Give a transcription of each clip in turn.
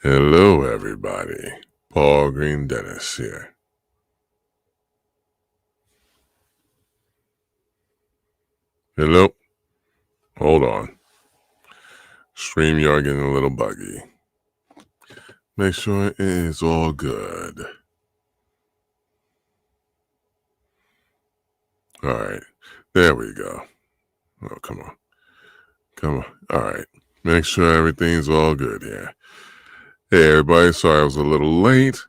Hello, everybody. Paul Greene-Dennis here. Hello. Hold on. StreamYard getting a little buggy. Make sure it is all good. All right. There we go. Oh, come on. Come on. All right. Make sure everything's all good here. Hey, everybody. Sorry I was a little late,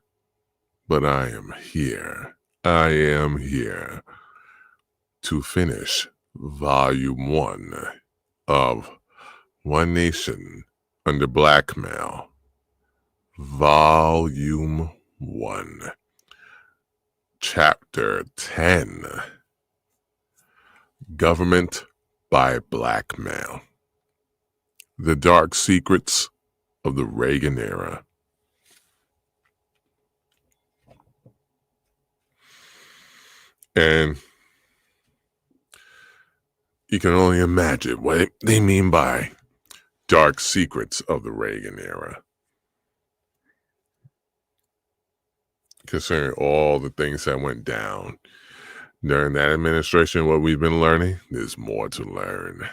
but I am here. I am here to finish Volume 1 of One Nation Under Blackmail. Volume 1, Chapter 10, Government by Blackmail. The Dark Secrets of the Reagan Era. And you can only imagine what they mean by Dark Secrets of the Reagan Era. Considering all the things that went down during that administration, what we've been learning, there's more to learn.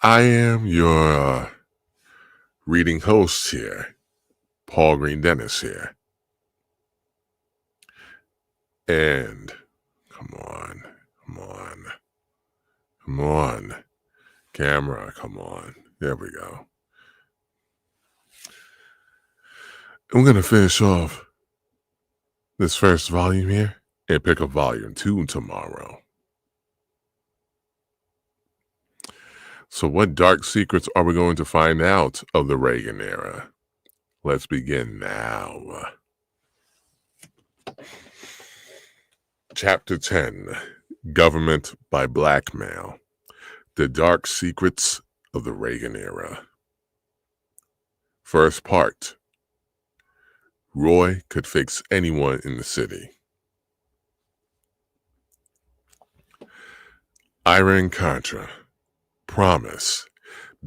I am your reading host here, Paul Greene-Dennis here. And come on, camera, come on. There we go. I'm going to finish off this first volume here and pick up volume 2 tomorrow. So what dark secrets are we going to find out of the Reagan era? Let's begin now. Chapter 10, Government by Blackmail. The Dark Secrets of the Reagan Era. First part. Roy could fix anyone in the city. Iran-Contra, Promise,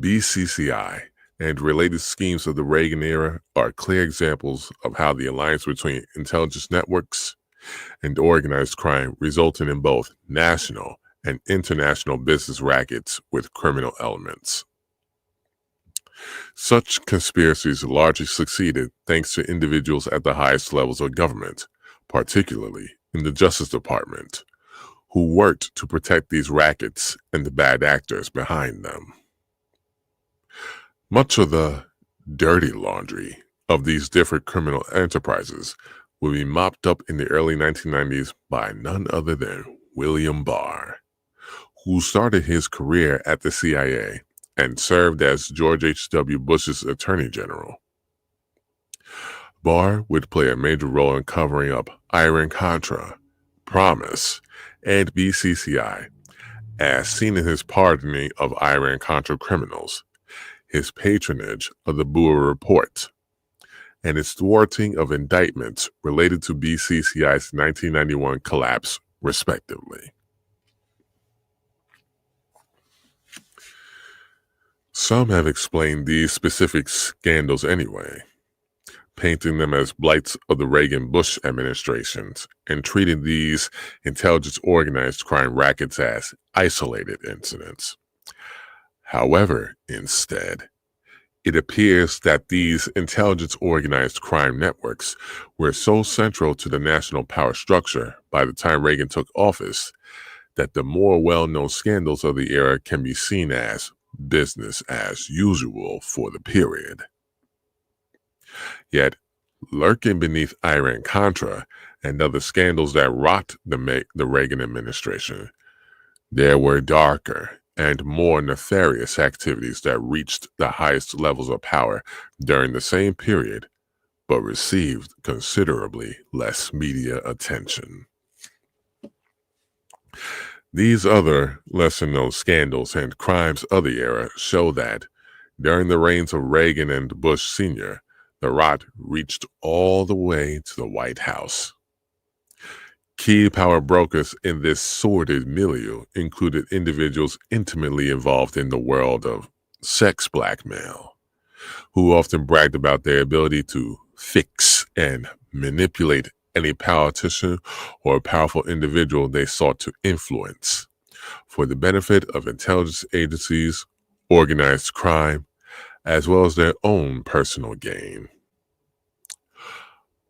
BCCI, and related schemes of the Reagan era are clear examples of how the alliance between intelligence networks and organized crime resulted in both national and international business rackets with criminal elements. Such conspiracies largely succeeded thanks to individuals at the highest levels of government, particularly in the Justice Department, who worked to protect these rackets and the bad actors behind them. Much of the dirty laundry of these different criminal enterprises would be mopped up in the early 1990s by none other than William Barr, who started his career at the CIA and served as George H.W. Bush's Attorney General. Barr would play a major role in covering up Iran-Contra, Promise, and BCCI, as seen in his pardoning of Iran-Contra criminals, his patronage of the Boer Report, and its thwarting of indictments related to BCCI's 1991 collapse, respectively. Some have explained these specific scandals anyway, painting them as blights of the Reagan-Bush administrations and treating these intelligence organized crime rackets as isolated incidents. However, instead, it appears that these intelligence organized crime networks were so central to the national power structure by the time Reagan took office that the more well-known scandals of the era can be seen as business as usual for the period. Yet, lurking beneath Iran-Contra and other scandals that rocked the Reagan administration, there were darker and more nefarious activities that reached the highest levels of power during the same period, but received considerably less media attention. These other lesser-known scandals and crimes of the era show that, during the reigns of Reagan and Bush Sr., the rot reached all the way to the White House. Key power brokers in this sordid milieu included individuals intimately involved in the world of sex blackmail, who often bragged about their ability to fix and manipulate any politician or powerful individual they sought to influence for the benefit of intelligence agencies, organized crime, as well as their own personal gain.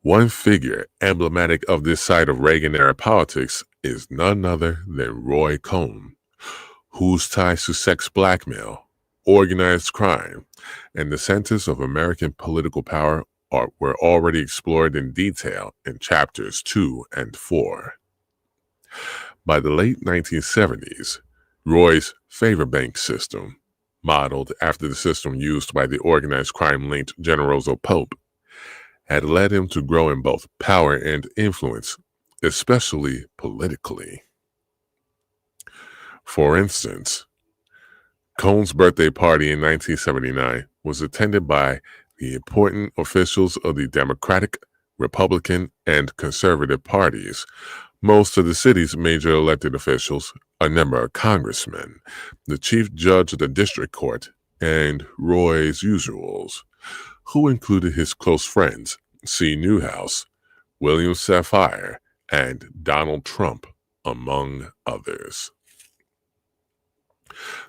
One figure emblematic of this side of Reagan-era politics is none other than Roy Cohn, whose ties to sex blackmail, organized crime, and the centers of American political power were already explored in detail in chapters 2 and 4. By the late 1970s, Roy's favor bank system, modeled after the system used by the organized crime-linked Generoso Pope, had led him to grow in both power and influence, especially politically. For instance, Cohn's birthday party in 1979 was attended by the important officials of the Democratic, Republican, and Conservative parties, most of the city's major elected officials, a number of congressmen, the chief judge of the district court, and Roy's usuals, who included his close friends, C. Newhouse, William Safire, and Donald Trump, among others.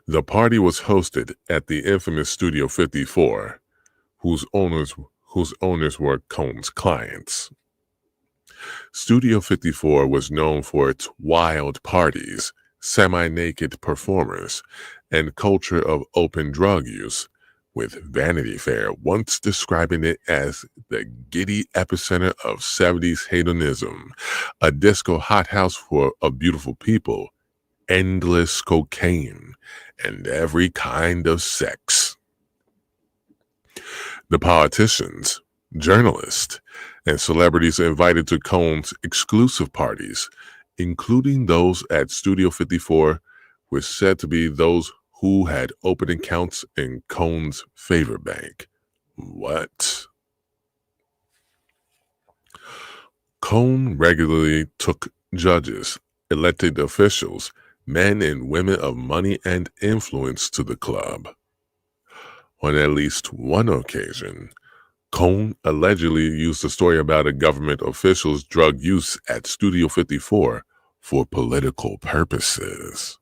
The party was hosted at the infamous Studio 54, whose owners were Cohn's clients. Studio 54 was known for its wild parties, semi-naked performers, and culture of open drug use, with Vanity Fair once describing it as the giddy epicenter of 70s hedonism, a disco hothouse of beautiful people, endless cocaine, and every kind of sex. The politicians, journalists, and celebrities invited to Cohn's exclusive parties, including those at Studio 54, were said to be those who had opened accounts in Cohn's favor bank. What? Cohn regularly took judges, elected officials, men and women of money and influence to the club. On at least one occasion, Cohn allegedly used a story about a government official's drug use at Studio 54 for political purposes.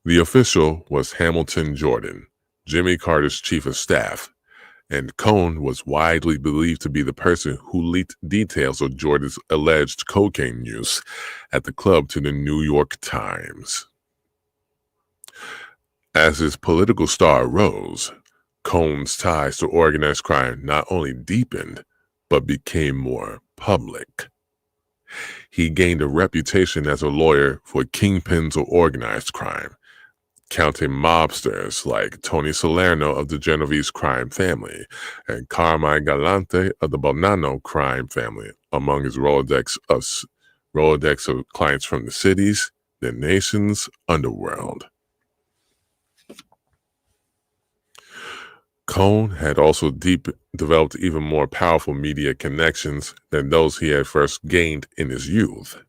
The official was Hamilton Jordan, Jimmy Carter's chief of staff, and Cohn was widely believed to be the person who leaked details of Jordan's alleged cocaine use at the club to the New York Times. As his political star rose, Cohn's ties to organized crime not only deepened, but became more public. He gained a reputation as a lawyer for kingpins of organized crime, counting mobsters like Tony Salerno of the Genovese crime family and Carmine Galante of the Bonanno crime family among his Rolodex of clients from the cities, the nation's underworld. Cohn had also developed even more powerful media connections than those he had first gained in his youth.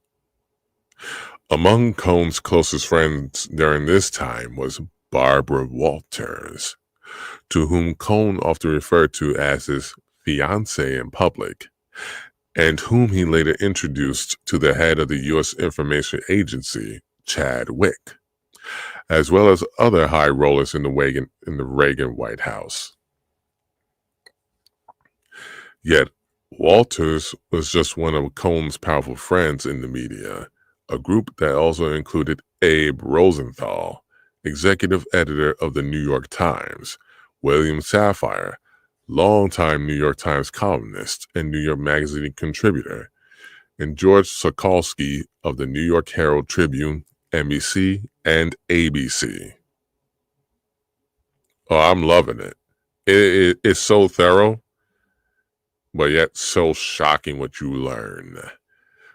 Among Cohn's closest friends during this time was Barbara Walters, to whom Cohn often referred to as his fiancée in public, and whom he later introduced to the head of the U.S. Information Agency, Chad Wick, as well as other high rollers in the Reagan White House. Yet Walters was just one of Cohn's powerful friends in the media, a group that also included Abe Rosenthal, executive editor of the New York Times, William Safire, longtime New York Times columnist and New York Magazine contributor, and George Sokolsky of the New York Herald Tribune, NBC, and ABC. Oh, I'm loving it. It's so thorough, but yet so shocking what you learn.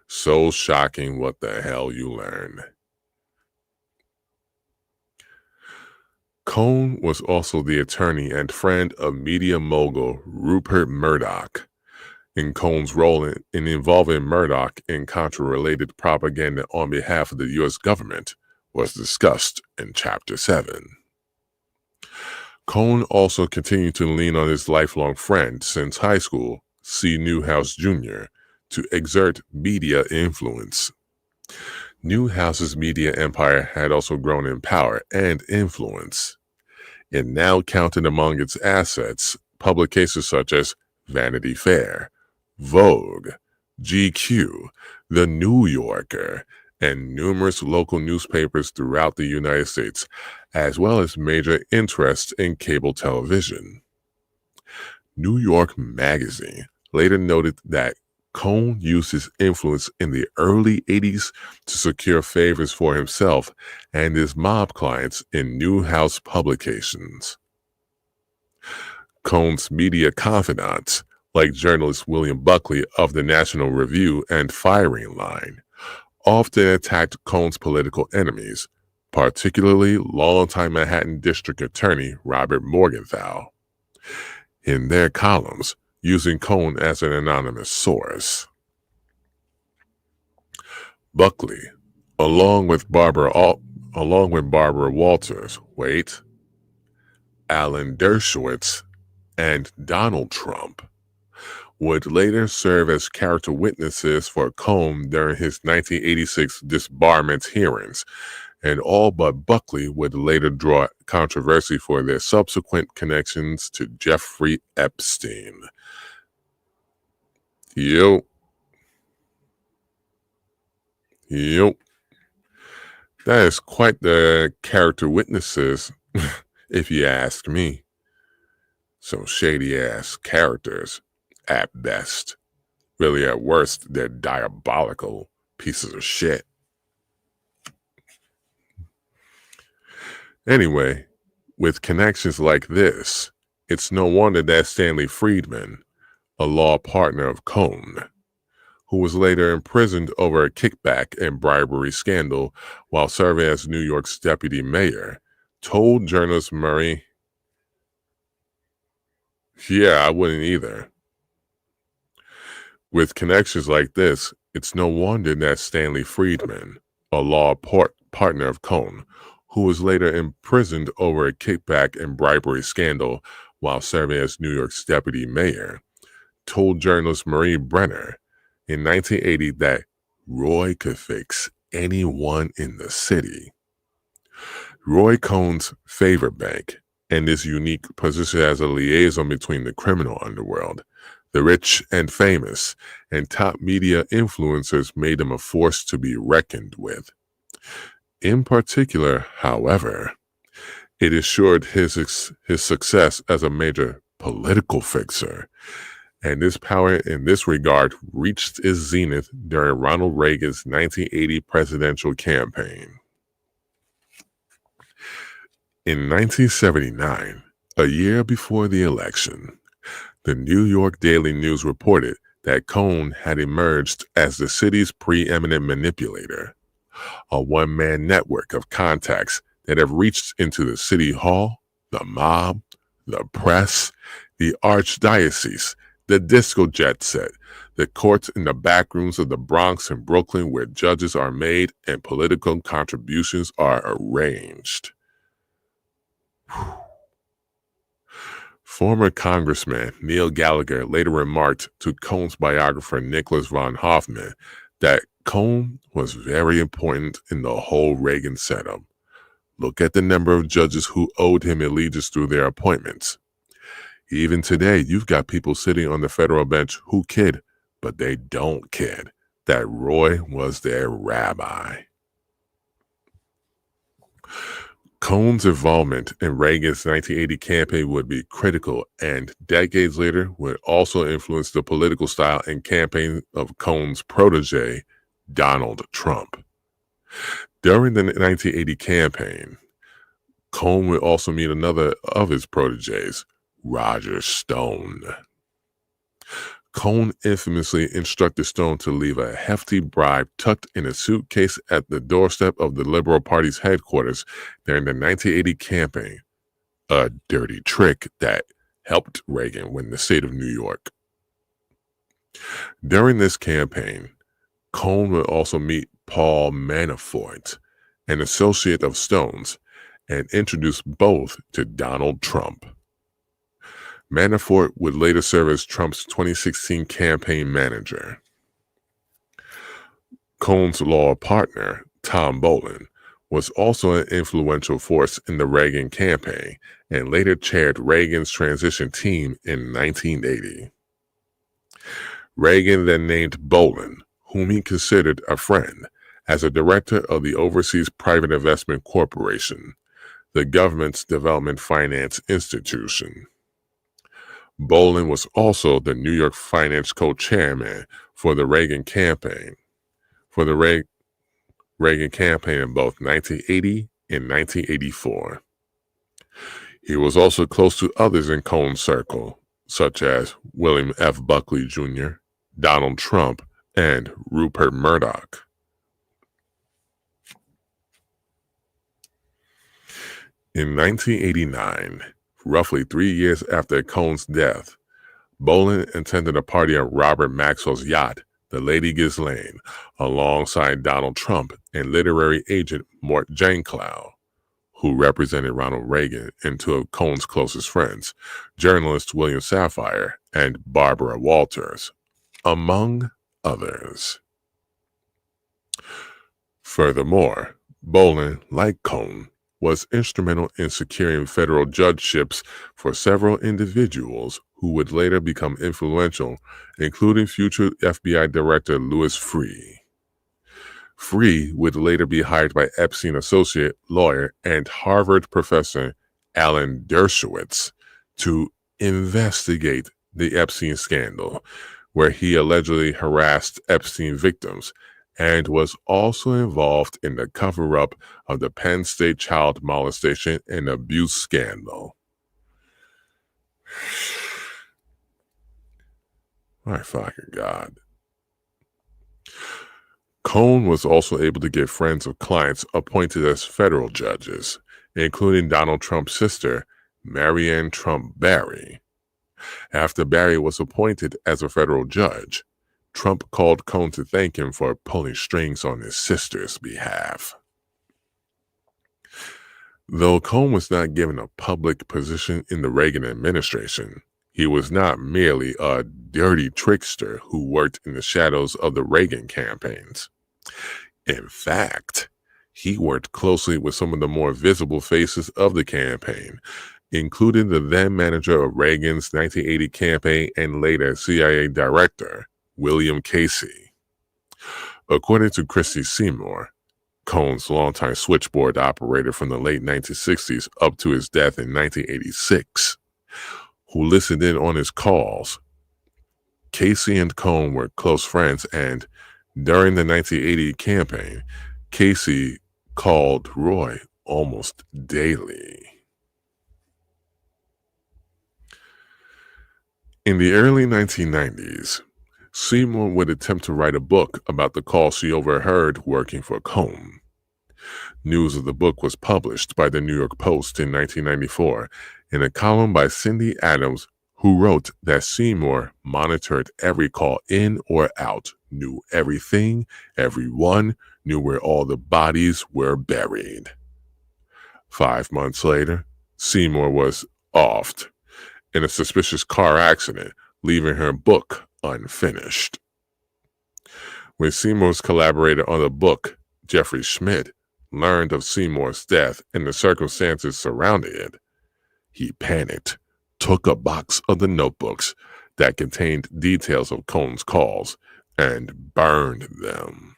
So shocking what the hell you learn. Cohn was also the attorney and friend of media mogul Rupert Murdoch, in Cohn's role in involving Murdoch in Contra-related propaganda on behalf of the U.S. government was discussed in Chapter 7. Cohn also continued to lean on his lifelong friend since high school, C. Newhouse Jr., to exert media influence. Newhouse's media empire had also grown in power and influence. It now counted among its assets publications such as Vanity Fair, Vogue, GQ, The New Yorker, and numerous local newspapers throughout the United States, as well as major interests in cable television. New York Magazine later noted that Cohn used his influence in the early 80s to secure favors for himself and his mob clients in Newhouse publications. Cohn's media confidants, like journalist William Buckley of the National Review and Firing Line, often attacked Cohn's political enemies, particularly longtime Manhattan District Attorney Robert Morgenthau, in their columns, using Cohn as an anonymous source. Buckley, along with Barbara Walters, Alan Dershowitz, and Donald Trump, would later serve as character witnesses for Cohn during his 1986 disbarment hearings, and all but Buckley would later draw controversy for their subsequent connections to Jeffrey Epstein. Yep. That is quite the character witnesses, if you ask me. Some shady-ass characters, at best. Really, at worst, they're diabolical pieces of shit. Anyway, with connections like this, it's no wonder that Stanley Friedman, a law partner of Cohn, who was later imprisoned over a kickback and bribery scandal while serving as New York's deputy mayor, told journalist Murray, "Yeah, I wouldn't either." With connections like this, it's no wonder that Stanley Friedman, a law partner of Cohn, who was later imprisoned over a kickback and bribery scandal while serving as New York's deputy mayor, told journalist Marie Brenner in 1980 that Roy could fix anyone in the city. Roy Cohn's favor bank and his unique position as a liaison between the criminal underworld, the rich and famous, and top media influencers made him a force to be reckoned with. In particular, however, it assured his success as a major political fixer, and his power in this regard reached its zenith during Ronald Reagan's 1980 presidential campaign. In 1979, a year before the election, the New York Daily News reported that Cohn had emerged as the city's preeminent manipulator, a one-man network of contacts that have reached into the city hall, the mob, the press, the archdiocese, the disco jet set, the courts in the back rooms of the Bronx and Brooklyn where judges are made and political contributions are arranged. Former Congressman Neil Gallagher later remarked to Cohn's biographer Nicholas von Hoffman that Cohn was very important in the whole Reagan setup. Look at the number of judges who owed him allegiance through their appointments. Even today, you've got people sitting on the federal bench who kid, but they don't kid that Roy was their rabbi. Cohn's involvement in Reagan's 1980 campaign would be critical and decades later would also influence the political style and campaign of Cohn's protege, Donald Trump. During the 1980 campaign, Cohn would also meet another of his proteges, Roger Stone. Cohn infamously instructed Stone to leave a hefty bribe tucked in a suitcase at the doorstep of the Liberal Party's headquarters during the 1980 campaign, a dirty trick that helped Reagan win the state of New York. During this campaign, Cohn would also meet Paul Manafort, an associate of Stone's, and introduced both to Donald Trump. Manafort would later serve as Trump's 2016 campaign manager. Cohn's law partner, Tom Bolin, was also an influential force in the Reagan campaign and later chaired Reagan's transition team in 1980. Reagan then named Bolin, whom he considered a friend, as a director of the Overseas Private Investment Corporation, the government's development finance institution. Bolin was also the New York Finance co-chairman for the Reagan campaign, Reagan campaign in both 1980 and 1984. He was also close to others in Cohn's circle, such as William F. Buckley Jr., Donald Trump, and Rupert Murdoch. In 1989, roughly 3 years after Cohn's death, Bolin attended a party on Robert Maxwell's yacht, the Lady Ghislaine, alongside Donald Trump and literary agent Mort Janclow, who represented Ronald Reagan and two of Cohn's closest friends, journalist William Safire and Barbara Walters, among others. Furthermore, Bolin, like Cohn, was instrumental in securing federal judgeships for several individuals who would later become influential, including future FBI Director Louis Freeh. Freeh would later be hired by Epstein associate lawyer and Harvard professor Alan Dershowitz to investigate the Epstein scandal, where he allegedly harassed Epstein victims and was also involved in the cover-up of the Penn State child molestation and abuse scandal. My fucking God. Cohn was also able to get friends of clients appointed as federal judges, including Donald Trump's sister, Marianne Trump Barry. After Barry was appointed as a federal judge, Trump called Cohn to thank him for pulling strings on his sister's behalf. Though Cohn was not given a public position in the Reagan administration, he was not merely a dirty trickster who worked in the shadows of the Reagan campaigns. In fact, he worked closely with some of the more visible faces of the campaign, including the then manager of Reagan's 1980 campaign and later CIA director, William Casey. According to Christy Seymour, Cohn's longtime switchboard operator from the late 1960s up to his death in 1986, who listened in on his calls, Casey and Cohn were close friends, and during the 1980 campaign, Casey called Roy almost daily. In the early 1990s, Seymour would attempt to write a book about the call she overheard working for Cohn. News of the book was published by the New York Post in 1994 in a column by Cindy Adams, who wrote that Seymour monitored every call in or out, knew everything, everyone, knew where all the bodies were buried. 5 months later, Seymour was offed in a suspicious car accident, leaving her book unfinished. When Seymour's collaborator on the book, Jeffrey Schmidt, learned of Seymour's death and the circumstances surrounding it, he panicked, took a box of the notebooks that contained details of Cohn's calls, and burned them.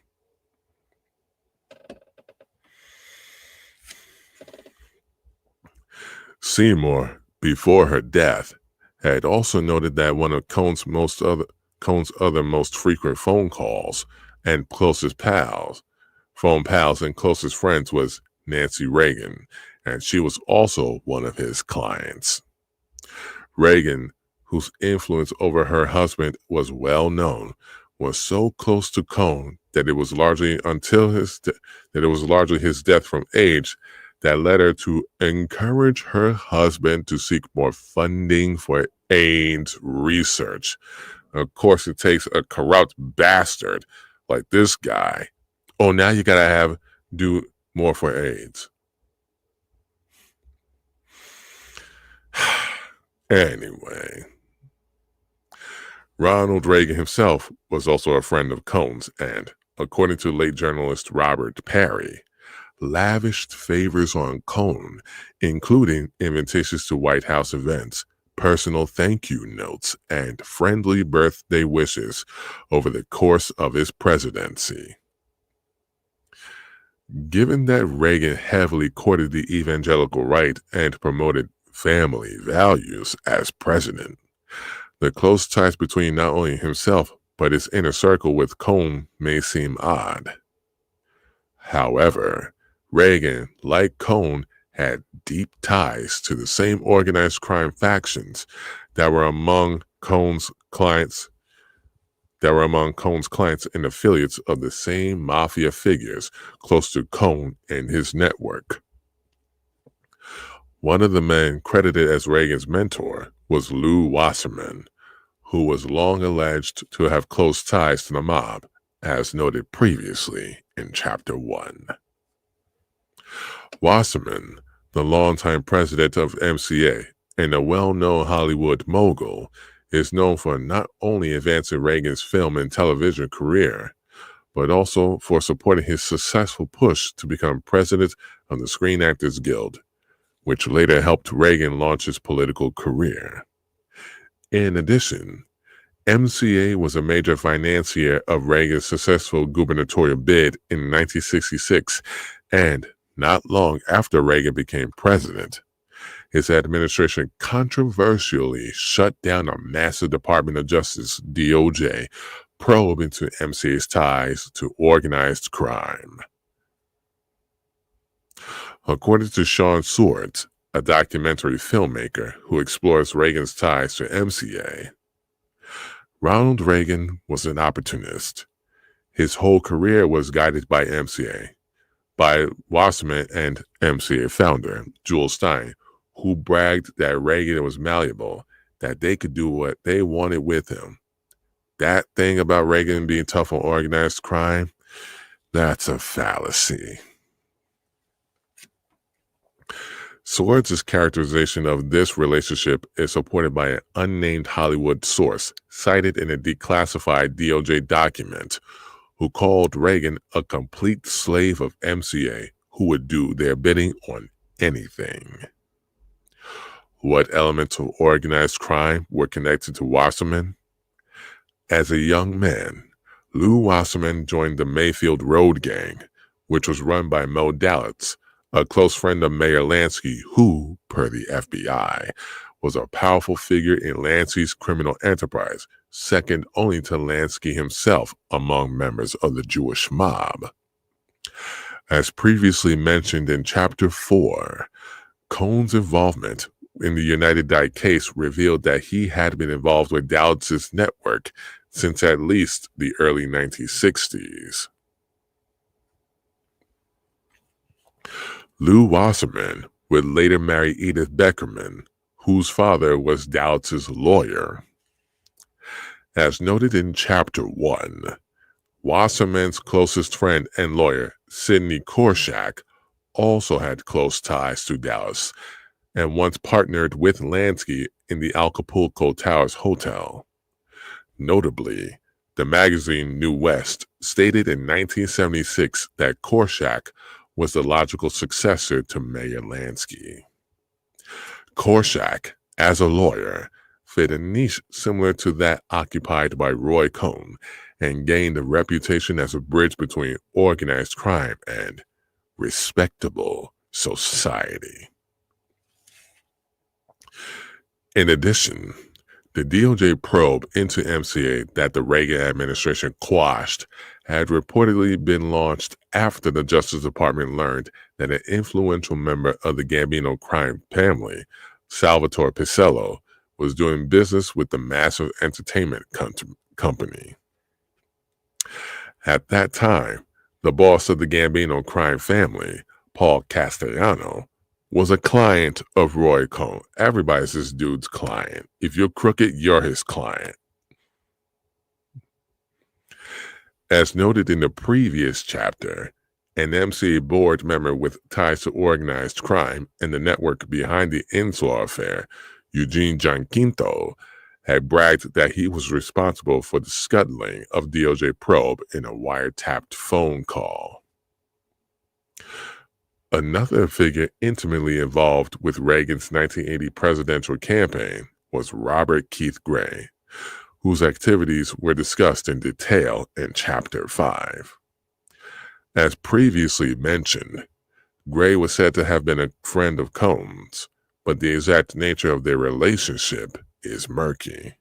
Seymour, before her death, had also noted that one of Cohn's other most frequent phone pals and closest friends was Nancy Reagan, and she was also one of his clients. Reagan, whose influence over her husband was well known, was so close to Cohn that it was largely his death from AIDS that led her to encourage her husband to seek more funding for AIDS research. Of course, it takes a corrupt bastard like this guy. Oh, now you gotta do more for AIDS. Anyway, Ronald Reagan himself was also a friend of Cohn's and, according to late journalist Robert Parry, lavished favors on Cohn, including invitations to White House events, personal thank you notes, and friendly birthday wishes over the course of his presidency. Given that Reagan heavily courted the evangelical right and promoted family values as president, the close ties between not only himself but his inner circle with Cohn may seem odd. However, Reagan, like Cohn, had deep ties to the same organized crime factions that were among Cohn's clients and affiliates of the same mafia figures close to Cohn and his network. One of the men credited as Reagan's mentor was Lew Wasserman, who was long alleged to have close ties to the mob, as noted previously in Chapter 1. Wasserman, the longtime president of MCA and a well-known Hollywood mogul, is known for not only advancing Reagan's film and television career, but also for supporting his successful push to become president of the Screen Actors Guild, which later helped Reagan launch his political career. In addition, MCA was a major financier of Reagan's successful gubernatorial bid in 1966, and not long after Reagan became president, his administration controversially shut down a massive Department of Justice, DOJ, probe into MCA's ties to organized crime. According to Sean Swords, a documentary filmmaker who explores Reagan's ties to MCA, Ronald Reagan was an opportunist. His whole career was guided by MCA, by Wasserman and MCA founder, Jules Stein, who bragged that Reagan was malleable, that they could do what they wanted with him. That thing about Reagan being tough on organized crime, that's a fallacy. Swords' characterization of this relationship is supported by an unnamed Hollywood source cited in a declassified DOJ document, who called Reagan a complete slave of MCA who would do their bidding on anything. What elements of organized crime were connected to Wasserman? As a young man, Lew Wasserman joined the Mayfield Road Gang, which was run by Mo Dalitz, a close friend of Mayor Lansky who, per the FBI, was a powerful figure in Lansky's criminal enterprise, second only to Lansky himself among members of the Jewish mob. As previously mentioned in Chapter 4, Cohn's involvement in the United Dye case revealed that he had been involved with Dalitz's network since at least the early 1960s. Lew Wasserman would later marry Edith Beckerman, whose father was Dalitz's lawyer. As noted in Chapter 1, Wasserman's closest friend and lawyer, Sidney Korshak, also had close ties to Dalitz and once partnered with Lansky in the Acapulco Towers Hotel. Notably, the magazine New West stated in 1976 that Korshak was the logical successor to Mayor Lansky. Korshak, as a lawyer, fit a niche similar to that occupied by Roy Cohn and gained a reputation as a bridge between organized crime and respectable society. In addition, the DOJ probe into MCA that the Reagan administration quashed had reportedly been launched after the Justice Department learned that an influential member of the Gambino crime family, Salvatore Pisello, was doing business with the massive entertainment company. At that time, the boss of the Gambino crime family, Paul Castellano, was a client of Roy Cohn. Everybody's this dude's client. If you're crooked, you're his client. As noted in the previous chapter, an MCA board member with ties to organized crime and the network behind the Inslaw affair Eugene Gianquinto, had bragged that he was responsible for the scuttling of DOJ probe in a wiretapped phone call. Another figure intimately involved with Reagan's 1980 presidential campaign was Robert Keith Gray, whose activities were discussed in detail in Chapter 5. As previously mentioned, Gray was said to have been a friend of Cohn's, but the exact nature of their relationship is murky.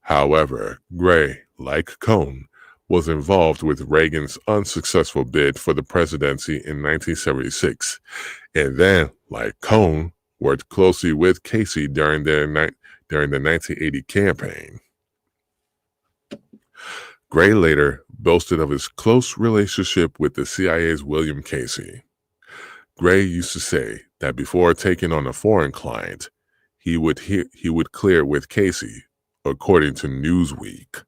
However, Gray, like Cohn, was involved with Reagan's unsuccessful bid for the presidency in 1976, and then, like Cohn, worked closely with Casey during the 1980 campaign. Gray later boasted of his close relationship with the CIA's William Casey. Gray used to say that before taking on a foreign client, he would clear with Casey, according to Newsweek.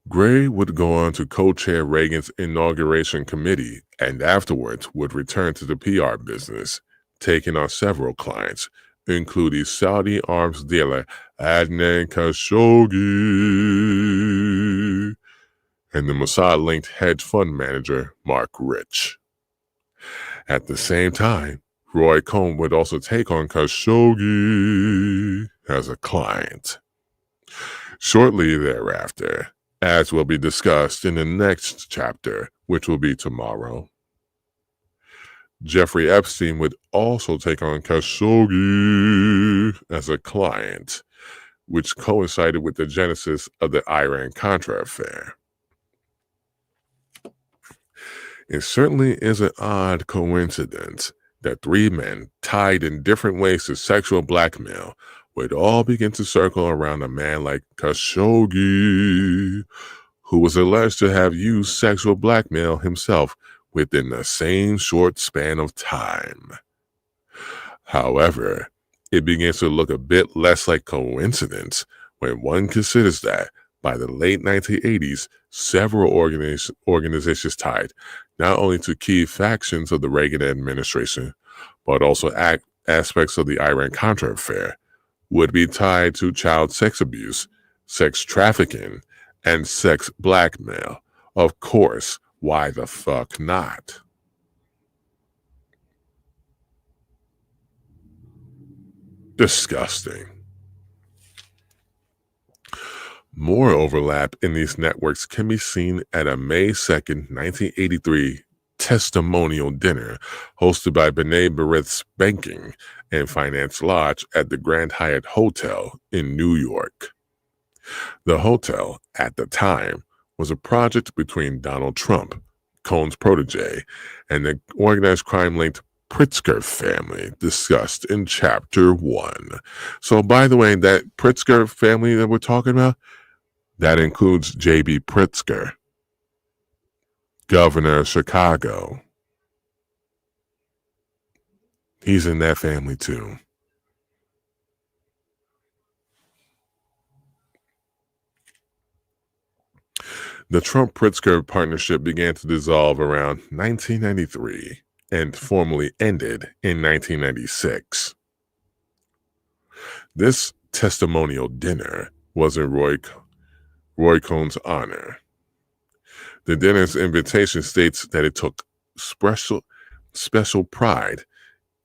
Gray would go on to co-chair Reagan's inauguration committee and afterwards would return to the PR business, taking on several clients, including Saudi arms dealer Adnan Khashoggi and the Mossad-linked hedge fund manager Mark Rich. At the same time, Roy Cohn would also take on Khashoggi as a client. Shortly thereafter, as will be discussed in the next chapter, which will be tomorrow, Jeffrey Epstein would also take on Khashoggi as a client, which coincided with the genesis of the Iran-Contra affair. It certainly is an odd coincidence that three men tied in different ways to sexual blackmail would all begin to circle around a man like Khashoggi, who was alleged to have used sexual blackmail himself within the same short span of time. However, it begins to look a bit less like coincidence when one considers that by the late 1980s, several organizations tied not only to key factions of the Reagan administration, but also aspects of the Iran-Contra affair would be tied to child sex abuse, sex trafficking, and sex blackmail. Of course, why the fuck not? Disgusting. More overlap in these networks can be seen at a May 2nd, 1983 testimonial dinner hosted by B'nai B'rith's Banking and Finance Lodge at the Grand Hyatt Hotel in New York. The hotel, at the time, was a project between Donald Trump, Cohn's protege, and the organized crime-linked Pritzker family discussed in Chapter 1. So, by the way, that Pritzker family that we're talking about, that includes J.B. Pritzker, governor of Chicago. He's in that family too. The Trump-Pritzker partnership began to dissolve around 1993 and formally ended in 1996. This testimonial dinner was in Roy Cohn's honor. The dinner's invitation states that it took special pride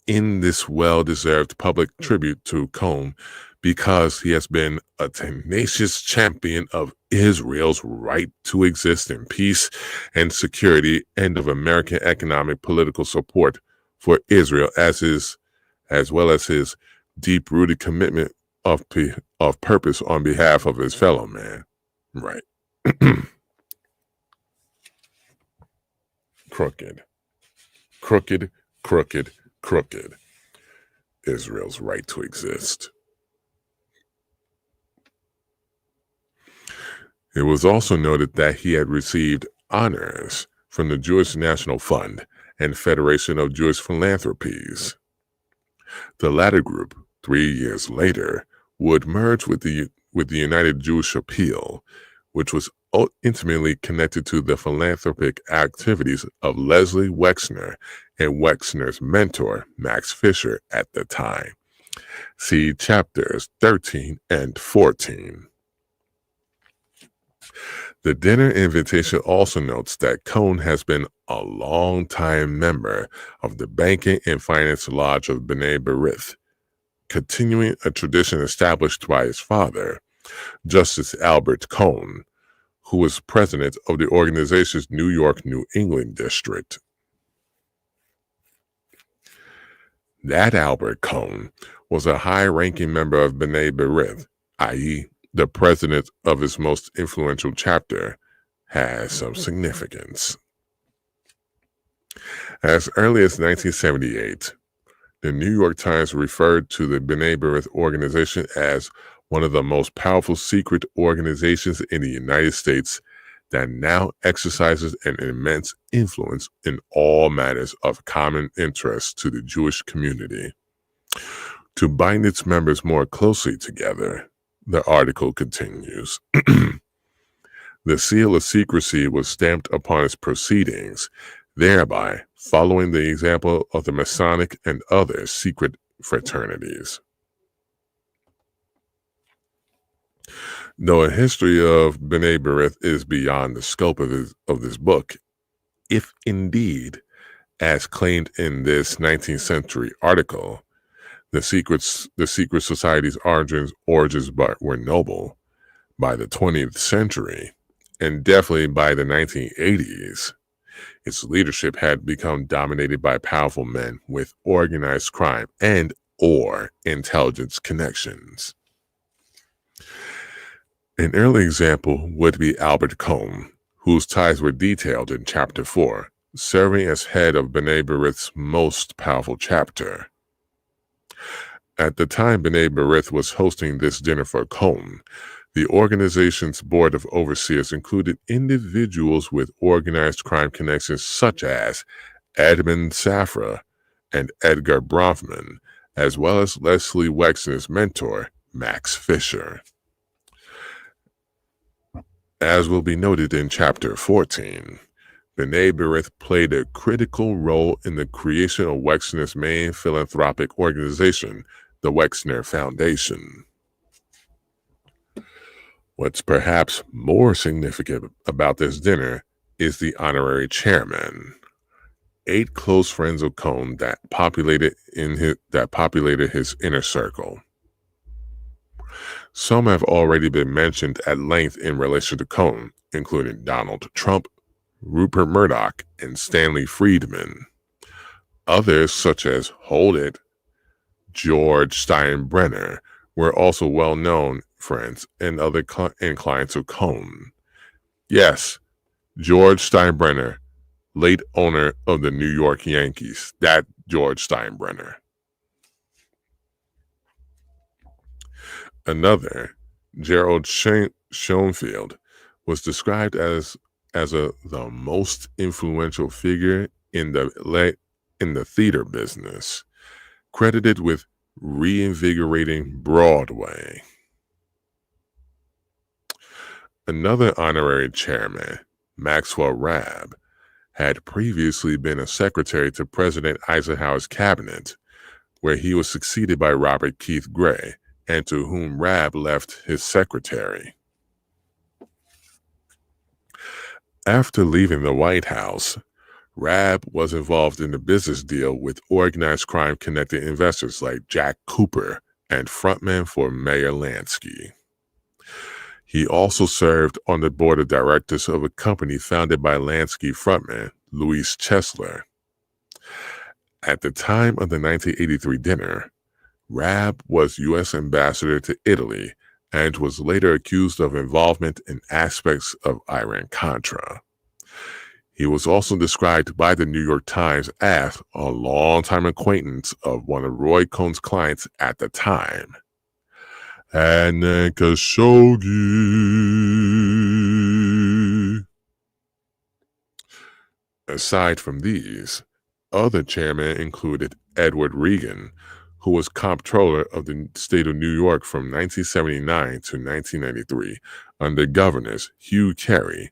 in this well-deserved public tribute to Cohn because he has been a tenacious champion of Israel's right to exist in peace and security and of American economic political support for Israel as well as his deep-rooted commitment of purpose on behalf of his fellow man. Right. Crooked. Israel's right to exist. It was also noted that he had received honors from the Jewish National Fund and Federation of Jewish Philanthropies. The latter group, 3 years later, would merge with the United Jewish Appeal, which was intimately connected to the philanthropic activities of Leslie Wexner and Wexner's mentor, Max Fisher, at the time. See chapters 13 and 14. The dinner invitation also notes that Cohn has been a long-time member of the Banking and Finance Lodge of B'nai B'rith, continuing a tradition established by his father, Justice Albert Cohn, who was president of the organization's New York-New England district. That Albert Cohn was a high-ranking member of B'nai B'rith, i.e., the president of its most influential chapter, has some significance. As early as 1978, the New York Times referred to the B'nai B'rith organization as one of the most powerful secret organizations in the United States that now exercises an immense influence in all matters of common interest to the Jewish community. To bind its members more closely together, the article continues. The seal of secrecy was stamped upon its proceedings, thereby following the example of the Masonic and other secret fraternities. Though a history of B'nai B'rith is beyond the scope of this book, if indeed, as claimed in this 19th-century article, the secret society's origins were noble, by the 20th century, and definitely by the 1980s, its leadership had become dominated by powerful men with organized crime and/or intelligence connections. An early example would be Albert Cohn, whose ties were detailed in Chapter 4, serving as head of B'nai B'rith's most powerful chapter. At the time B'nai B'rith was hosting this dinner for Cohn, the organization's board of overseers included individuals with organized crime connections such as Edmund Safra and Edgar Bronfman, as well as Leslie Wexner's mentor, Max Fisher. As will be noted in Chapter 14, B'nai B'rith played a critical role in the creation of Wexner's main philanthropic organization, the Wexner Foundation. What's perhaps more significant about this dinner is the honorary chairman. 8 close friends of Cohn that populated his inner circle. Some have already been mentioned at length in relation to Cohn, including Donald Trump, Rupert Murdoch, and Stanley Friedman. Others, such as Hold It, George Steinbrenner, were also well-known friends and clients of Cohn. Yes, George Steinbrenner, late owner of the New York Yankees, that George Steinbrenner. Another, Gerald Schoenfield, was described as the most influential figure in the theater business, credited with reinvigorating Broadway. Another honorary chairman, Maxwell Rabb, had previously been a secretary to President Eisenhower's cabinet, where he was succeeded by Robert Keith Gray, and to whom Rabb left his secretary. After leaving the White House, Rabb was involved in a business deal with organized crime-connected investors like Jack Cooper and frontman for Meyer Lansky. He also served on the board of directors of a company founded by Lansky frontman Louis Chesler. At the time of the 1983 dinner, Rabb was U.S. ambassador to Italy and was later accused of involvement in aspects of Iran-Contra. He was also described by the New York Times as a longtime acquaintance of one of Roy Cohn's clients at the time, Adnan Khashoggi. Aside from these, other chairmen included Edward Reagan, who was comptroller of the state of New York from 1979 to 1993 under governors Hugh Carey,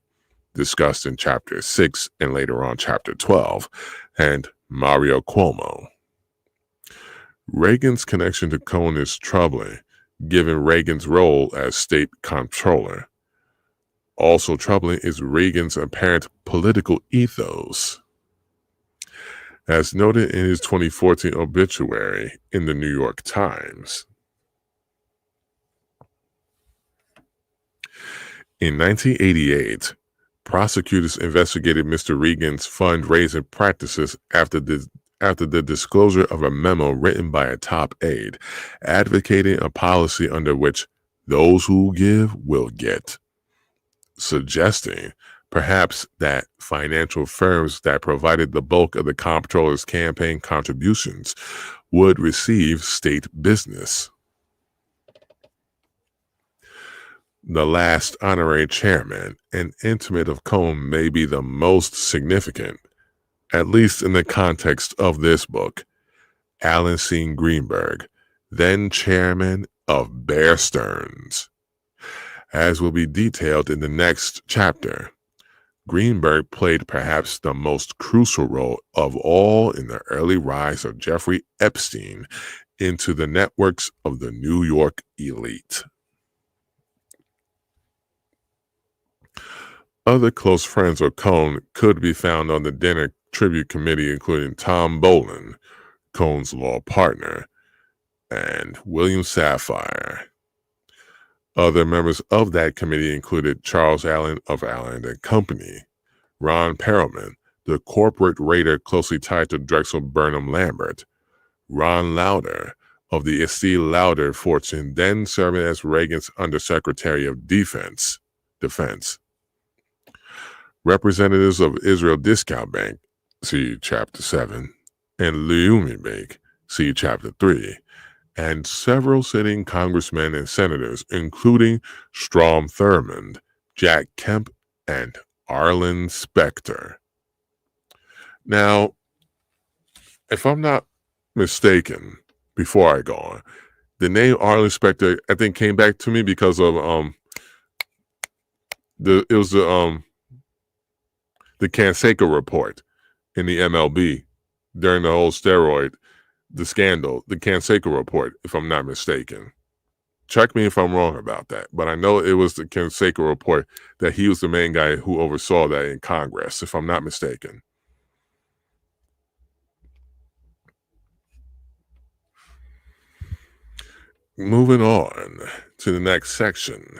discussed in Chapter 6 and later on Chapter 12, and Mario Cuomo. Reagan's connection to Cohn is troubling, given Reagan's role as state comptroller. Also troubling is Reagan's apparent political ethos. As noted in his 2014 obituary in the New York Times, in 1988, prosecutors investigated Mr. Reagan's fundraising practices after the disclosure of a memo written by a top aide advocating a policy under which those who give will get, suggesting perhaps that financial firms that provided the bulk of the comptroller's campaign contributions would receive state business. The last honorary chairman and intimate of Cohn may be the most significant, at least in the context of this book, Alan C. Greenberg, then chairman of Bear Stearns. As will be detailed in the next chapter, Greenberg played perhaps the most crucial role of all in the early rise of Jeffrey Epstein into the networks of the New York elite. Other close friends of Cohn could be found on the dinner tribute committee, including Tom Boland, Cohn's law partner, and William Safire. Other members of that committee included Charles Allen of Allen and Company, Ron Perelman, the corporate raider closely tied to Drexel Burnham Lambert, Ron Lauder of the Estee Lauder fortune, then serving as Reagan's Undersecretary of Defense, representatives of Israel Discount Bank, see Chapter 7, and Leumi Bank, see Chapter 3, and several sitting congressmen and senators, including Strom Thurmond, Jack Kemp, and Arlen Specter. Now, if I'm not mistaken, before I go on, the name Arlen Specter, I think, came back to me because of the Canseco report in the MLB during the whole the scandal, the Canseco report, if I'm not mistaken. Check me if I'm wrong about that, but I know it was the Canseco report that he was the main guy who oversaw that in Congress, if I'm not mistaken. Moving on to the next section,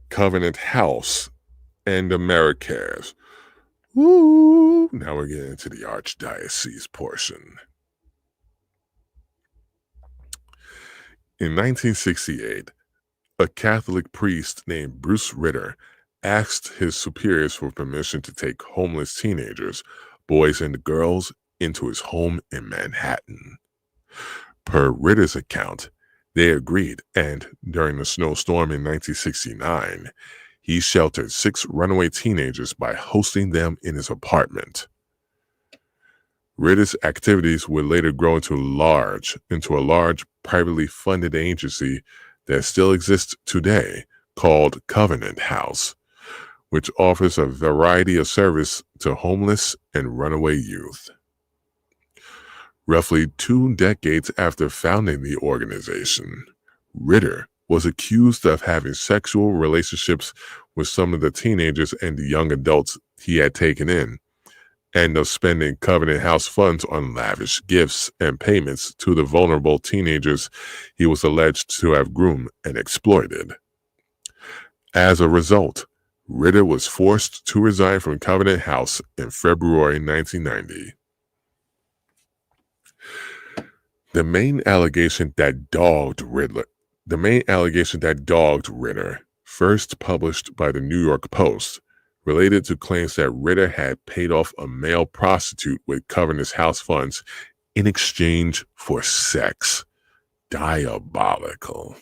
Covenant House and Americares. Woo! Now we're getting into the Archdiocese portion. In 1968, a Catholic priest named Bruce Ritter asked his superiors for permission to take homeless teenagers, boys and girls, into his home in Manhattan. Per Ritter's account, they agreed, and during the snowstorm in 1969, he sheltered 6 runaway teenagers by hosting them in his apartment. Ritter's activities would later grow into a large privately funded agency that still exists today called Covenant House, which offers a variety of service to homeless and runaway youth. Roughly 2 decades after founding the organization, Ritter was accused of having sexual relationships with some of the teenagers and the young adults he had taken in, and of spending Covenant House funds on lavish gifts and payments to the vulnerable teenagers he was alleged to have groomed and exploited. As a result, Ritter was forced to resign from Covenant House in February 1990. The main allegation that dogged Ritter, first published by the New York Post, related to claims that Ritter had paid off a male prostitute with Covenant House funds in exchange for sex. Diabolical.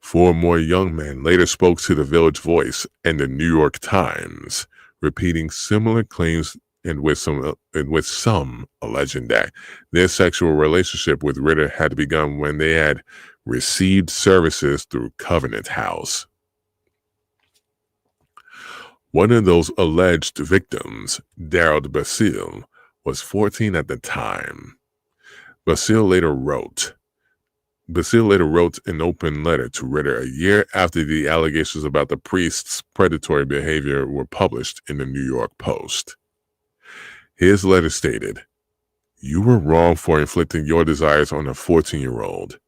4 more young men later spoke to the Village Voice and the New York Times, repeating similar claims and with some alleging that their sexual relationship with Ritter had begun when they had received services through Covenant House. One of those alleged victims, Daryl Basile, was 14 at the time. Basile later wrote an open letter to Ritter a year after the allegations about the priest's predatory behavior were published in the New York Post. His letter stated, "You were wrong for inflicting your desires on a 14-year-old.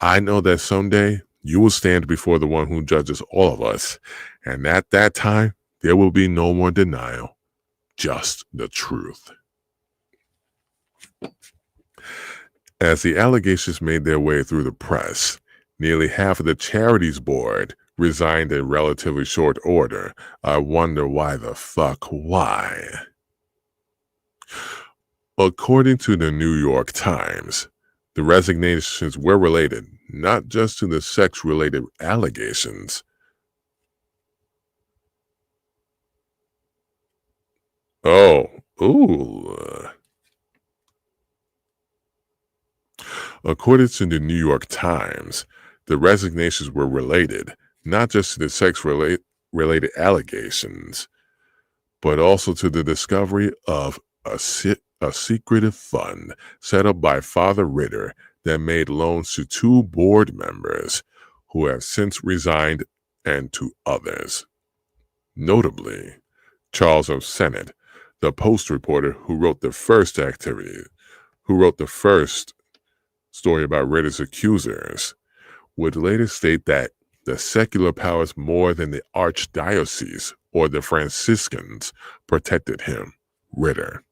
I know that someday you will stand before the one who judges all of us, and at that time, there will be no more denial, just the truth." As the allegations made their way through the press, nearly half of the charity's board resigned in relatively short order. I wonder why the fuck why. According to the New York Times, the resignations were related not just to the sex-related allegations. According to the New York Times, the resignations were related not just to the sex-related allegations, but also to the discovery of a secretive fund set up by Father Ritter that made loans to 2 board members who have since resigned and to others. Notably, Charles O. Sennett, the Post reporter who wrote the first story about Ritter's accusers, would later state that the secular powers more than the archdiocese or the Franciscans protected him, Ritter.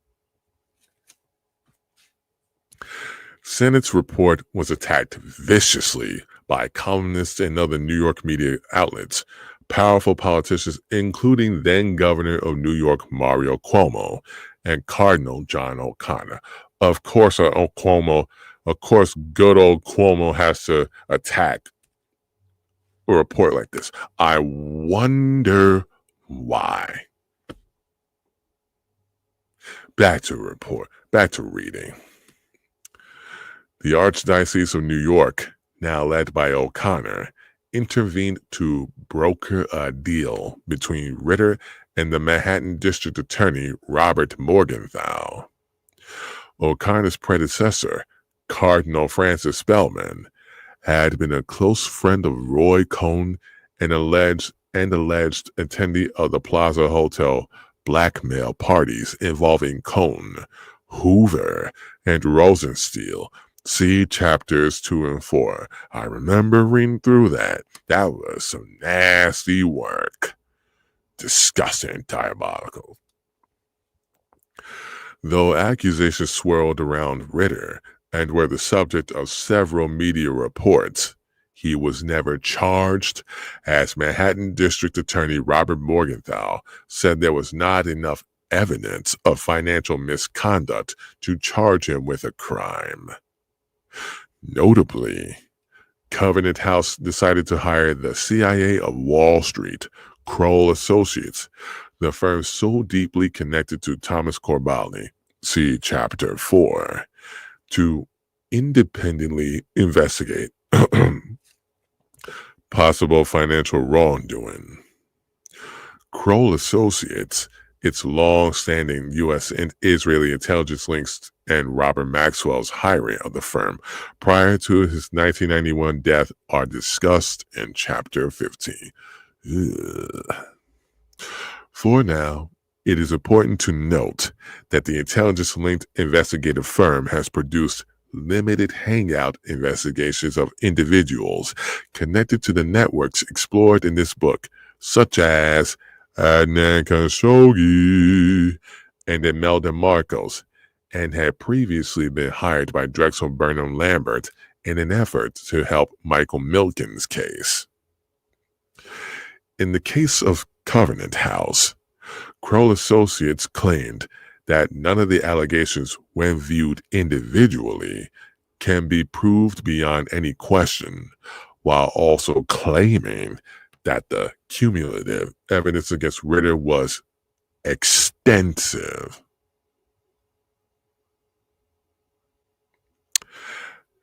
Sennett's report was attacked viciously by columnists and other New York media outlets, powerful politicians, including then-Governor of New York Mario Cuomo and Cardinal John O'Connor. Of course, good old Cuomo has to attack a report like this. I wonder why. Back to reading. The Archdiocese of New York, now led by O'Connor, intervened to broker a deal between Ritter and the Manhattan District Attorney Robert Morgenthau. O'Connor's predecessor, Cardinal Francis Spellman, had been a close friend of Roy Cohn and alleged attendee of the Plaza Hotel blackmail parties involving Cohn, Hoover, and Rosenstiel. See chapters 2 and 4. I remember reading through that. That was some nasty work. Disgusting, diabolical. Though accusations swirled around Ritter and were the subject of several media reports, he was never charged, as Manhattan District Attorney Robert Morgenthau said there was not enough evidence of financial misconduct to charge him with a crime. Notably, Covenant House decided to hire the CIA of Wall Street, Kroll Associates, the firm so deeply connected to Thomas Corbally, see Chapter 4, to independently investigate possible financial wrongdoing. Kroll Associates, its long-standing U.S. and Israeli intelligence links, and Robert Maxwell's hiring of the firm prior to his 1991 death are discussed in Chapter 15. Ugh. For now, it is important to note that the intelligence-linked investigative firm has produced limited hangout investigations of individuals connected to the networks explored in this book, such as Adnan Khashoggi and Imelda Marcos, and had previously been hired by Drexel Burnham Lambert in an effort to help Michael Milken's case. In the case of Covenant House, Kroll Associates claimed that none of the allegations, when viewed individually, can be proved beyond any question, while also claiming that the cumulative evidence against Ritter was extensive.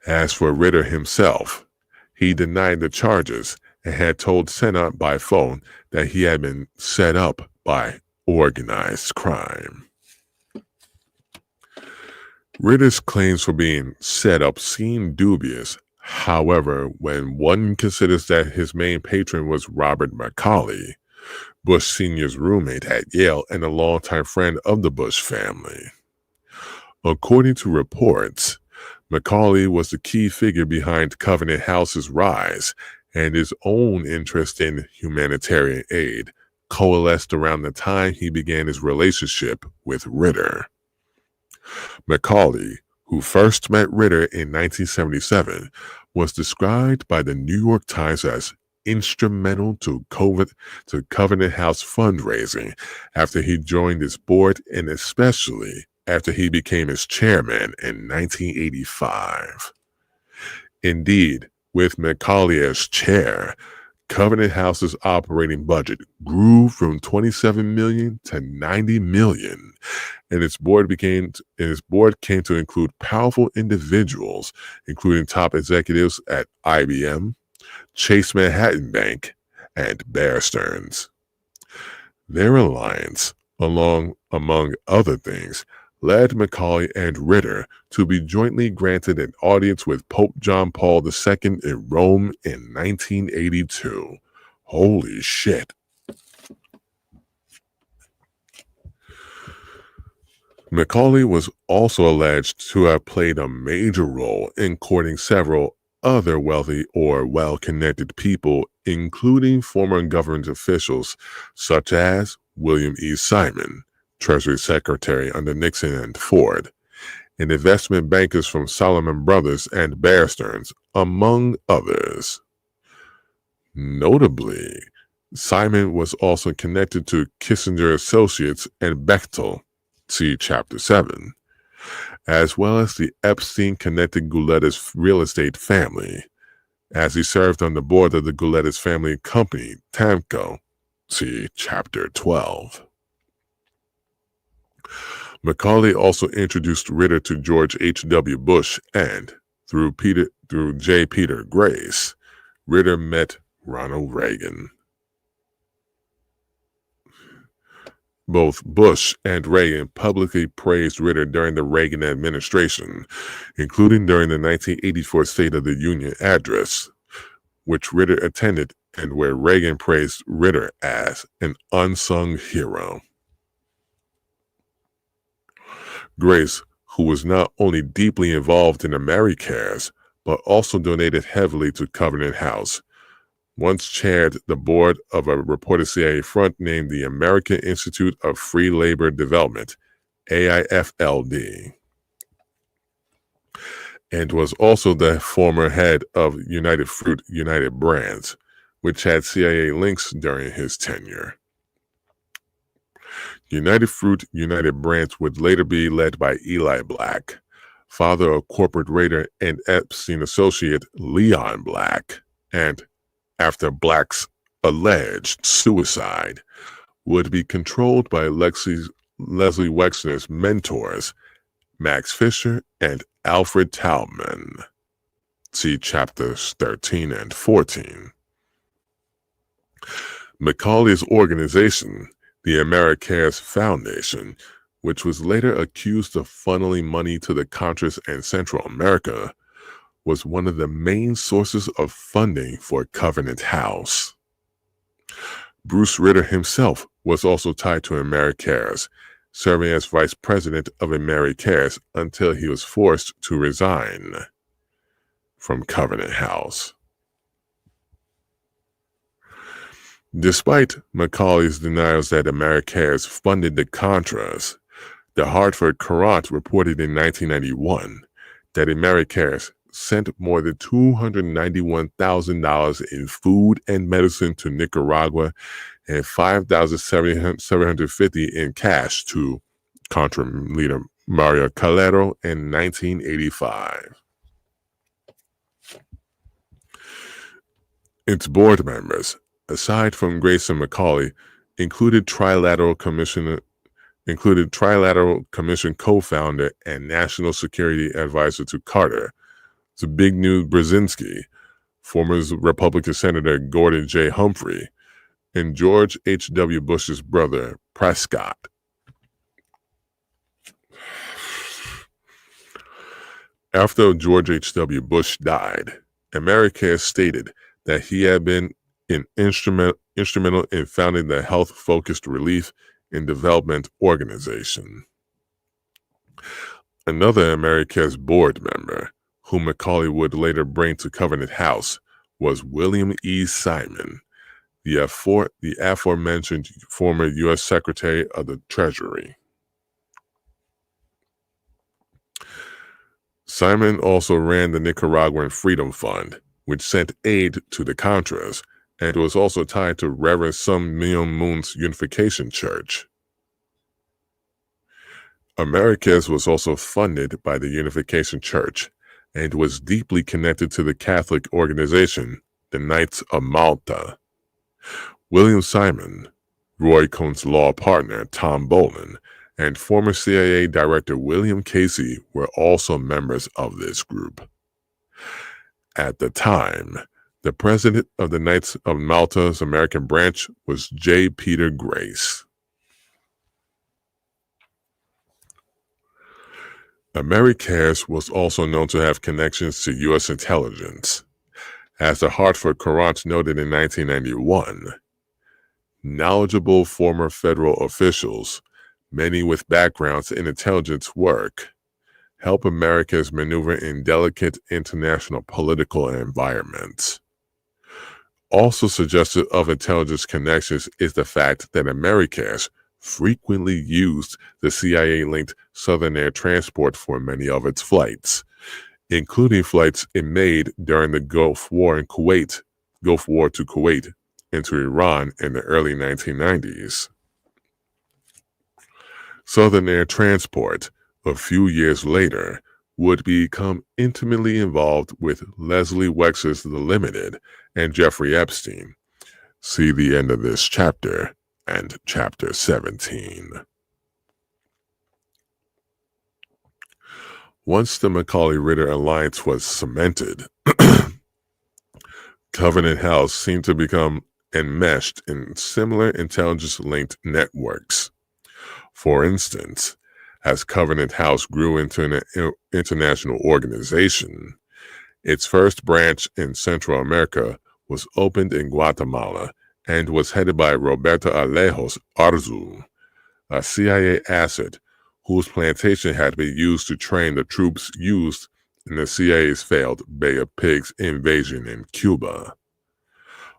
As for Ritter himself, he denied the charges and had told Senna by phone that he had been set up by organized crime. Ritter's claims for being set up seem dubious. However, when one considers that his main patron was Robert McCauley, Bush Sr.'s roommate at Yale and a longtime friend of the Bush family. According to reports, McCauley was the key figure behind Covenant House's rise, and his own interest in humanitarian aid coalesced around the time he began his relationship with Ritter. McCauley, who first met Ritter in 1977, was described by the New York Times as instrumental to Covenant House fundraising after he joined its board, and especially after he became its chairman in 1985. Indeed, with McCauley as chair, Covenant House's operating budget grew from $27 million to $90 million, and its board came to include powerful individuals, including top executives at IBM, Chase Manhattan Bank, and Bear Stearns. Their alliance, among other things, led McCauley and Ritter to be jointly granted an audience with Pope John Paul II in Rome in 1982. Holy shit. McCauley was also alleged to have played a major role in courting several other wealthy or well-connected people, including former government officials such as William E. Simon, Treasury Secretary under Nixon and Ford, and investment bankers from Salomon Brothers and Bear Stearns, among others. Notably, Simon was also connected to Kissinger Associates and Bechtel, see Chapter 7, as well as the Epstein-connected Goulettis real estate family, as he served on the board of the Goulettis family company, Tamco, see Chapter 12. McCauley also introduced Ritter to George H.W. Bush, and through J. Peter Grace, Ritter met Ronald Reagan. Both Bush and Reagan publicly praised Ritter during the Reagan administration, including during the 1984 State of the Union address, which Ritter attended and where Reagan praised Ritter as an unsung hero. Grace, who was not only deeply involved in AmeriCares, but also donated heavily to Covenant House, once chaired the board of a reported CIA front named the American Institute of Free Labor Development, AIFLD, and was also the former head of United Fruit United Brands, which had CIA links during his tenure. United Fruit United Brands would later be led by Eli Black, father of corporate raider and Epstein associate Leon Black, and after Black's alleged suicide, would be controlled by Leslie Wexner's mentors, Max Fisher and Alfred Taubman. See chapters 13 and 14. McCauley's organization, the AmeriCares Foundation, which was later accused of funneling money to the Contras and Central America, was one of the main sources of funding for Covenant House. Bruce Ritter himself was also tied to AmeriCares, serving as vice president of AmeriCares until he was forced to resign from Covenant House. Despite McCauley's denials that AmeriCares funded the Contras, the Hartford Courant reported in 1991 that AmeriCares sent more than $291,000 in food and medicine to Nicaragua and $5,750 in cash to Contra leader Mario Calero in 1985. Its board members, aside from Grace and McCauley, included Trilateral Commission co-founder and national security advisor to Carter, Zbigniew Brzezinski, former Republican Senator Gordon J. Humphrey, and George H.W. Bush's brother, Prescott. After George H.W. Bush died, Americare stated that he had been instrumental in founding the Health-Focused Relief and Development Organization. Another Americare's board member, whom Macaulay would later bring to Covenant House, was William E. Simon, the aforementioned former U.S. Secretary of the Treasury. Simon also ran the Nicaraguan Freedom Fund, which sent aid to the Contras, and was also tied to Reverend Sun Myung Moon's Unification Church. Americas was also funded by the Unification Church and was deeply connected to the Catholic organization, the Knights of Malta. William Simon, Roy Cohn's law partner, Tom Bolin, and former CIA Director William Casey were also members of this group. At the time, the president of the Knights of Malta's American branch was J. Peter Grace. Americares was also known to have connections to U.S. intelligence. As the Hartford Courant noted in 1991, knowledgeable former federal officials, many with backgrounds in intelligence work, help Americas maneuver in delicate international political environments. Also suggestive of intelligence connections is the fact that Americas frequently used the CIA-linked Southern Air Transport for many of its flights, including flights it made during the Gulf War to Kuwait, and to Iran in the early 1990s. Southern Air Transport, a few years later, would become intimately involved with Leslie Wexler's The Limited and Jeffrey Epstein. See the end of this chapter and chapter 17. Once the Macaulay-Ritter alliance was cemented, Covenant House seemed to become enmeshed in similar intelligence-linked networks. For instance, as Covenant House grew into an international organization, its first branch in Central America was opened in Guatemala and was headed by Roberto Alejos Arzu, a CIA asset whose plantation had been used to train the troops used in the CIA's failed Bay of Pigs invasion in Cuba.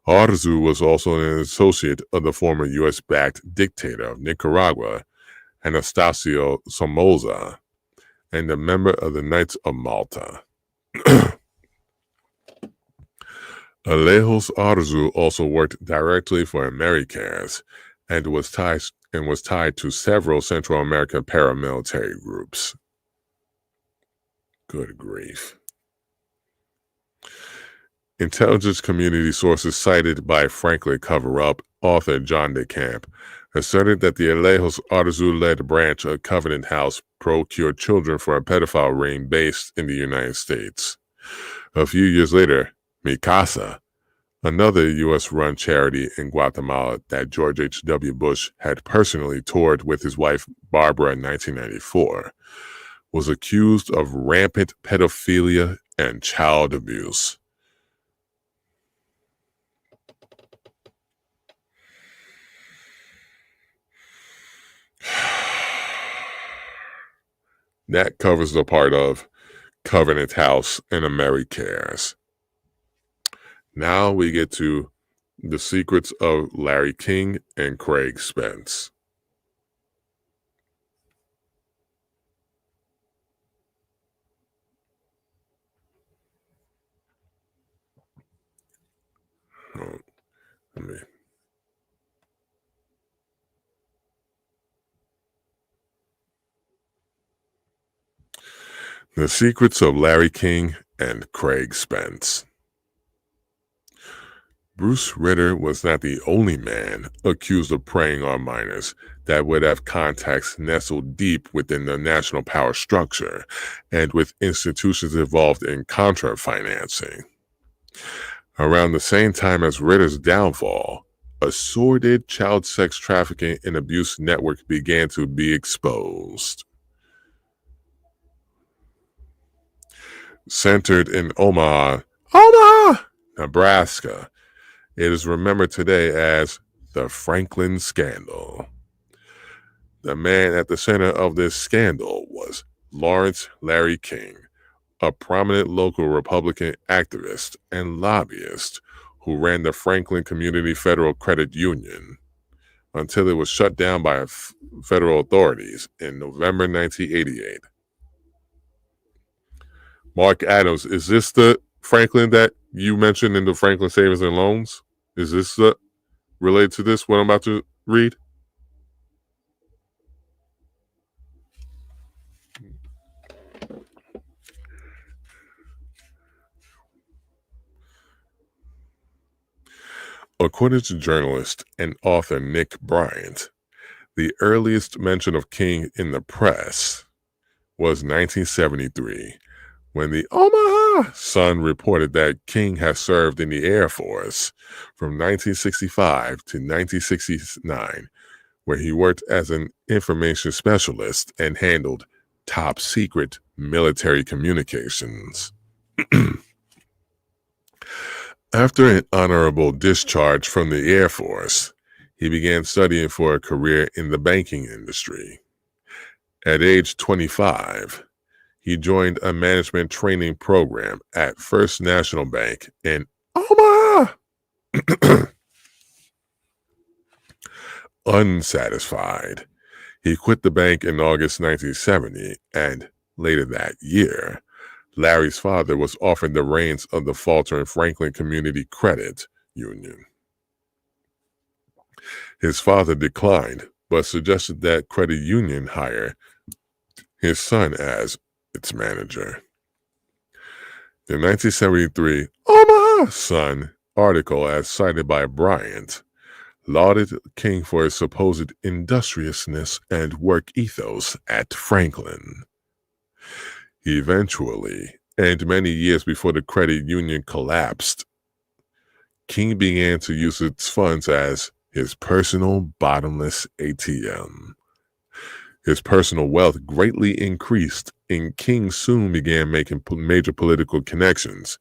Arzu was also an associate of the former U.S.-backed dictator of Nicaragua, Anastasio Somoza, and a member of the Knights of Malta. Alejos Arzu also worked directly for Americares and was tied to several Central American paramilitary groups. Good grief. Intelligence community sources cited by Franklin Cover-Up author John DeCamp asserted that the Alejos Arzu-led branch of Covenant House procured children for a pedophile ring based in the United States. A few years later, Mi Casa, another U.S.-run charity in Guatemala that George H.W. Bush had personally toured with his wife Barbara in 1994, was accused of rampant pedophilia and child abuse. That covers the part of Covenant House and Americares. Now we get to the secrets of Larry King and Craig Spence. The secrets of Larry King and Craig Spence. Bruce Ritter was not the only man accused of preying on minors that would have contacts nestled deep within the national power structure and with institutions involved in contra financing. Around the same time as Ritter's downfall, a sordid child sex trafficking and abuse network began to be exposed. Centered in Omaha, Nebraska, it is remembered today as the Franklin Scandal. The man at the center of this scandal was Lawrence Larry King, a prominent local Republican activist and lobbyist who ran the Franklin Community Federal Credit Union until it was shut down by federal authorities in November 1988. Mark Adams, is this the Franklin that you mentioned in the Franklin Savings and Loans? Is this related to this, what I'm about to read? According to journalist and author Nick Bryant, the earliest mention of King in the press was 1973, when the Omaha Sun reported that King had served in the Air Force from 1965 to 1969, where he worked as an information specialist and handled top secret military communications. After an honorable discharge from the Air Force, he began studying for a career in the banking industry. At age 25, he joined a management training program at First National Bank in Omaha. Unsatisfied, he quit the bank in August 1970, and later that year, Larry's father was offered the reins of the faltering Franklin Community Credit Union. His father declined, but suggested that credit union hire his son as its manager. The 1973 Omaha Sun article, as cited by Bryant, lauded King for his supposed industriousness and work ethos at Franklin. Eventually, and many years before the credit union collapsed, King began to use its funds as his personal bottomless ATM. His personal wealth greatly increased, and King soon began making major political connections,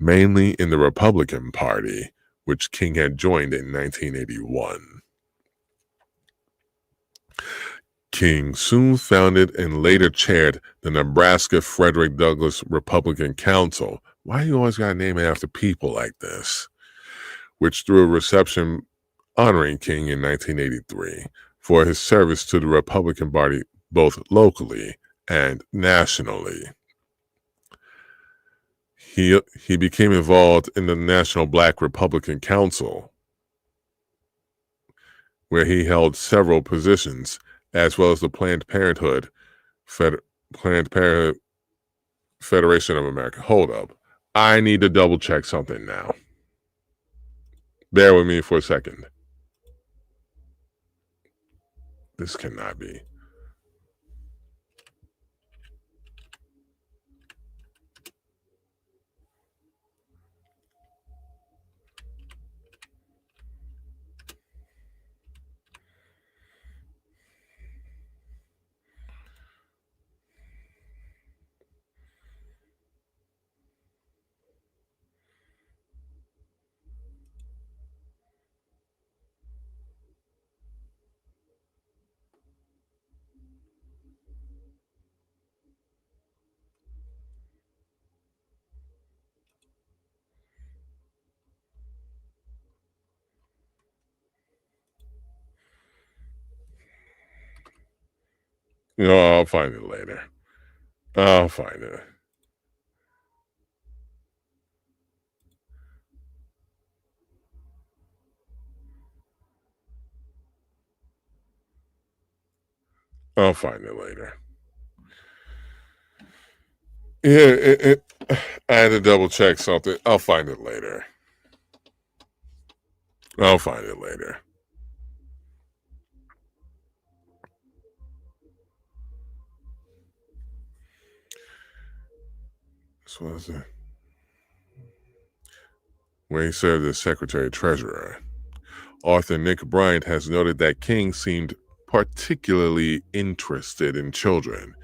mainly in the Republican Party, which King had joined in 1981. King soon founded and later chaired the Nebraska Frederick Douglass Republican Council. Why you always gotta name it after people like this? Which threw a reception honoring King in 1983 for his service to the Republican Party both locally and nationally. He became involved in the National Black Republican Council, where he held several positions, as well as the Planned Parenthood Federation of America. Hold up. I need to double check something now. Bear with me for a second. This cannot be. I'll find it later. I'll find it. I'll find it later. Yeah, I had to double check something. I'll find it later. I'll find it later. This was it. where he served as Secretary-Treasurer. Author Nick Bryant has noted that King seemed particularly interested in children,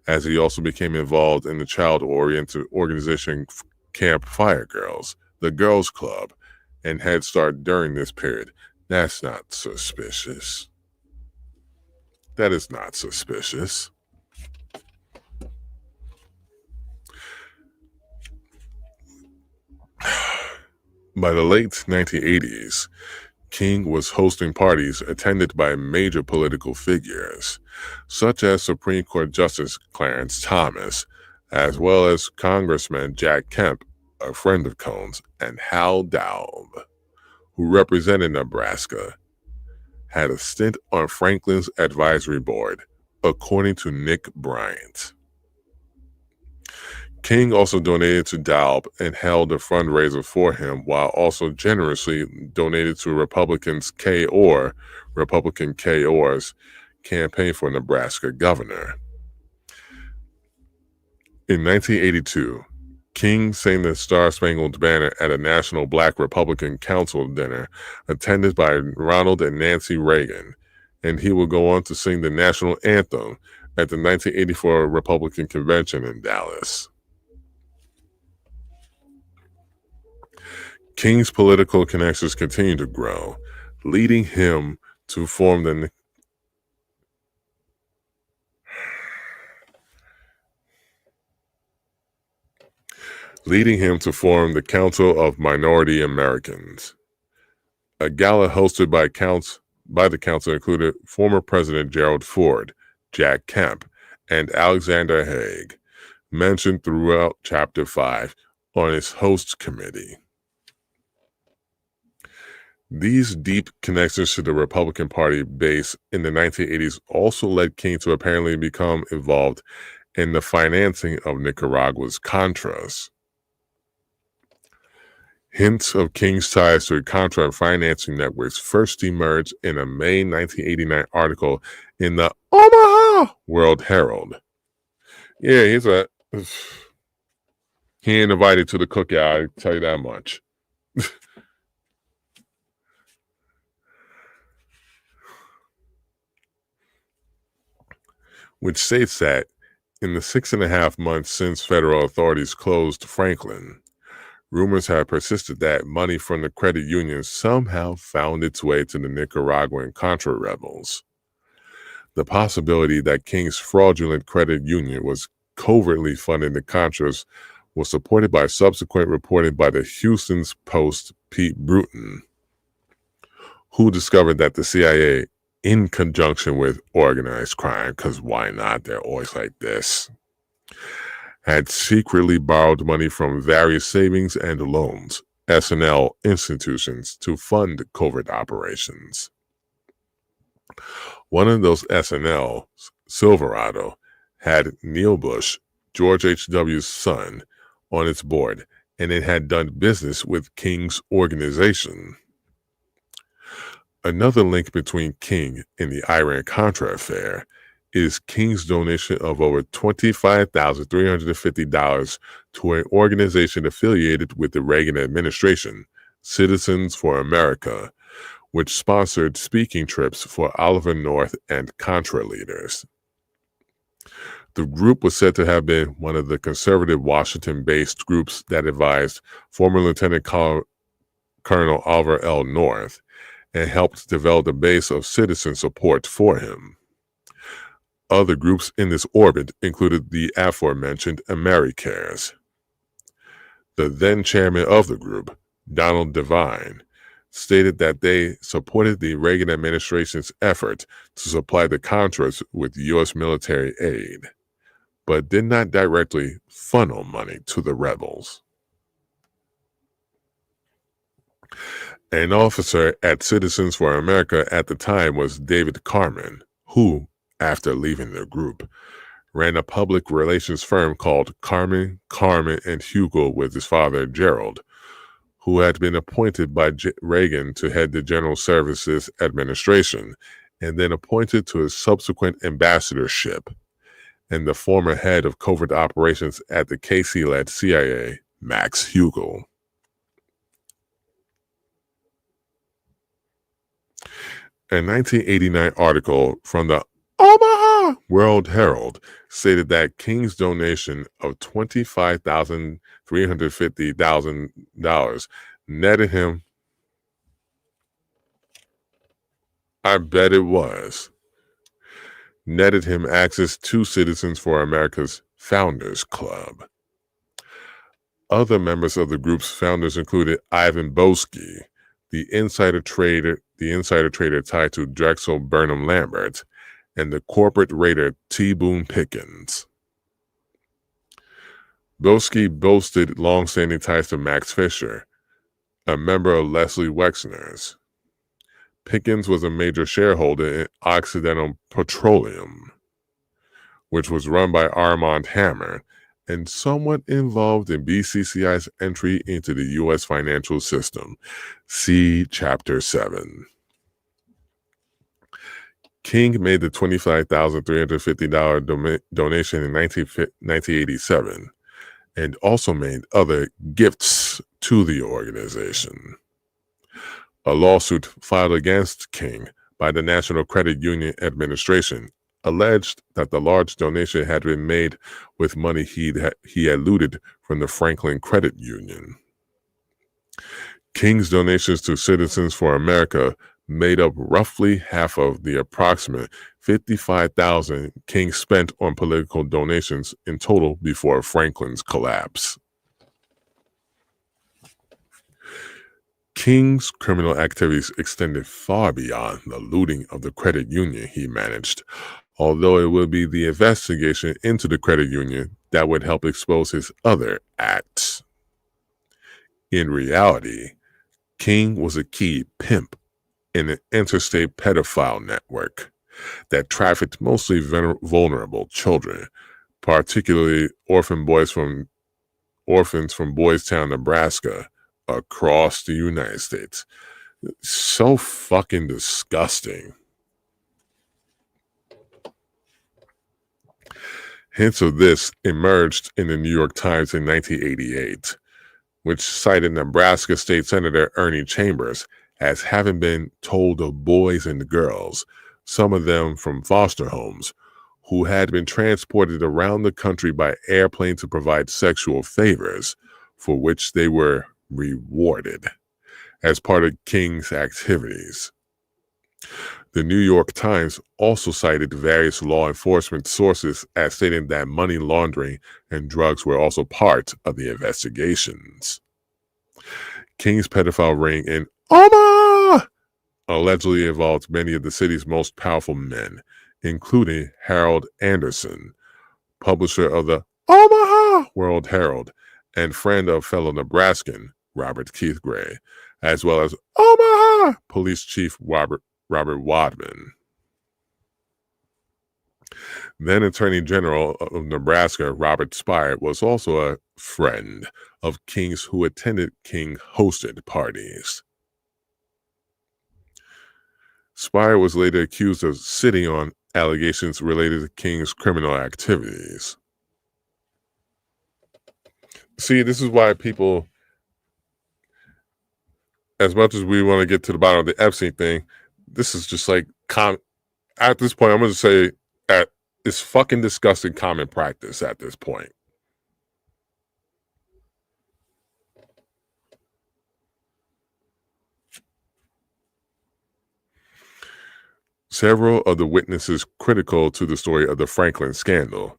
as he also became involved in the child-oriented organization Camp Fire Girls, the Girls Club, and Head Start during this period. That's not suspicious. That is not suspicious. By the late 1980s, King was hosting parties attended by major political figures, such as Supreme Court Justice Clarence Thomas, as well as Congressman Jack Kemp, a friend of Cohn's, and Hal Daub, who represented Nebraska, had a stint on Franklin's advisory board, according to Nick Bryant. King also donated to Daub and held a fundraiser for him, while also generously donated to Republican K.O.'s campaign for Nebraska governor. In 1982, King sang the Star-Spangled Banner at a National Black Republican Council dinner attended by Ronald and Nancy Reagan, and he would go on to sing the national anthem at the 1984 Republican Convention in Dallas. King's political connections continued to grow, leading him to form the Council of Minority Americans. A gala hosted by the council included former President Gerald Ford, Jack Kemp, and Alexander Haig, mentioned throughout Chapter 5 on its host committee. These deep connections to the Republican Party base in the 1980s also led King to apparently become involved in the financing of Nicaragua's Contras. Hints of King's ties to Contra financing networks first emerged in a May 1989 article in the Omaha World Herald. Yeah, he ain't invited to the cookout, I tell you that much. Which states that in the 6.5 months since federal authorities closed Franklin, rumors have persisted that money from the credit union somehow found its way to the Nicaraguan Contra rebels. The possibility that King's fraudulent credit union was covertly funding the Contras was supported by subsequent reporting by the Houston Post's Pete Bruton, who discovered that the CIA, in conjunction with organized crime, because why not? They're always like this, had secretly borrowed money from various savings and loans, S&L institutions, to fund covert operations. One of those S&Ls, Silverado, had Neil Bush, George H.W.'s son, on its board, and it had done business with King's organization. Another link between King and the Iran-Contra affair is King's donation of over $25,350 to an organization affiliated with the Reagan administration, Citizens for America, which sponsored speaking trips for Oliver North and Contra leaders. The group was said to have been one of the conservative Washington-based groups that advised former Lieutenant Colonel Oliver L. North and helped develop a base of citizen support for him. Other groups in this orbit included the aforementioned AmeriCares. The then chairman of the group, Donald Devine, stated that they supported the Reagan administration's effort to supply the Contras with U.S. military aid, but did not directly funnel money to the rebels. An officer at Citizens for America at the time was David Carman, who, after leaving the group, ran a public relations firm called Carman, and Hugel with his father, Gerald, who had been appointed by Reagan to head the General Services Administration and then appointed to his subsequent ambassadorship, and the former head of covert operations at the Casey-led CIA, Max Hugel. A 1989 article from the Omaha World Herald stated that King's donation of $25,350,000 netted him, I bet it was, netted him access to Citizens for America's Founders Club. Other members of the group's founders included Ivan Boesky, the insider trader tied to Drexel Burnham Lambert, and the corporate raider T. Boone Pickens. Boesky boasted long-standing ties to Max Fisher, a member of Leslie Wexner's. Pickens was a major shareholder in Occidental Petroleum, which was run by Armand Hammer, and somewhat involved in BCCI's entry into the U.S. financial system. See Chapter 7. King made the $25,350 donation in 1987 and also made other gifts to the organization. A lawsuit filed against King by the National Credit Union Administration alleged that the large donation had been made with money he had looted from the Franklin Credit Union. King's donations to Citizens for America made up roughly half of the approximate $55,000 King spent on political donations in total before Franklin's collapse. King's criminal activities extended far beyond the looting of the credit union he managed, although it would be the investigation into the credit union that would help expose his other acts. In reality, King was a key pimp in an interstate pedophile network that trafficked mostly vulnerable children, particularly orphans from Boys Town, Nebraska, across the United States. So fucking disgusting. Hints of this emerged in the New York Times in 1988, which cited Nebraska State Senator Ernie Chambers as having been told of boys and girls, some of them from foster homes, who had been transported around the country by airplane to provide sexual favors, for which they were rewarded as part of King's activities. The New York Times also cited various law enforcement sources as stating that money laundering and drugs were also part of the investigations. King's pedophile ring in Omaha allegedly involved many of the city's most powerful men, including Harold Anderson, publisher of the Omaha World Herald and friend of fellow Nebraskan Robert Keith Gray, as well as Omaha Police Chief Robert Wadman. Then Attorney General of Nebraska Robert Spire was also a friend of King's who attended King-hosted parties. Spire was later accused of sitting on allegations related to King's criminal activities. See, this is why people, as much as we want to get to the bottom of the Epstein thing, this is just like, at this point, I'm going to say it's fucking disgusting common practice at this point. Several of the witnesses critical to the story of the Franklin scandal,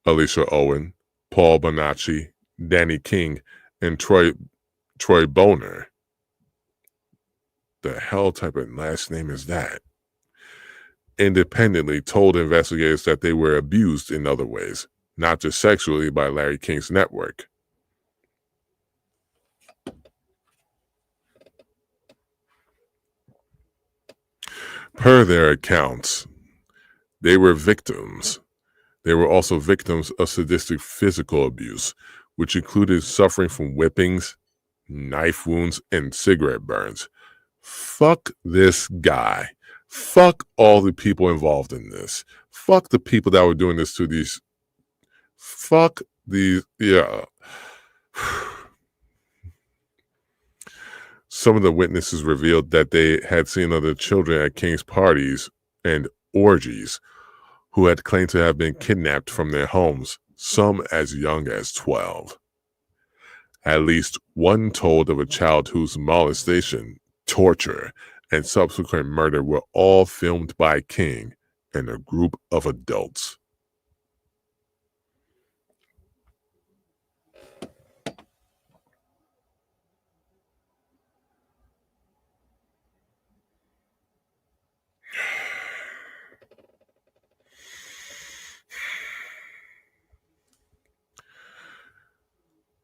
Alicia Owen, Paul Bonacci, Danny King, and Troy Boner. The hell type of last name is that? Independently told investigators that they were abused in other ways, not just sexually, by Larry King's network. Per their accounts, they were victims. They were also victims of sadistic physical abuse, which included suffering from whippings, knife wounds, and cigarette burns. Fuck this guy. Fuck all the people involved in this. Fuck the people that were doing this to these. Fuck these. Yeah. Some of the witnesses revealed that they had seen other children at King's parties and orgies who had claimed to have been kidnapped from their homes, some as young as 12. At least one told of a child whose molestation, torture, and subsequent murder were all filmed by King and a group of adults.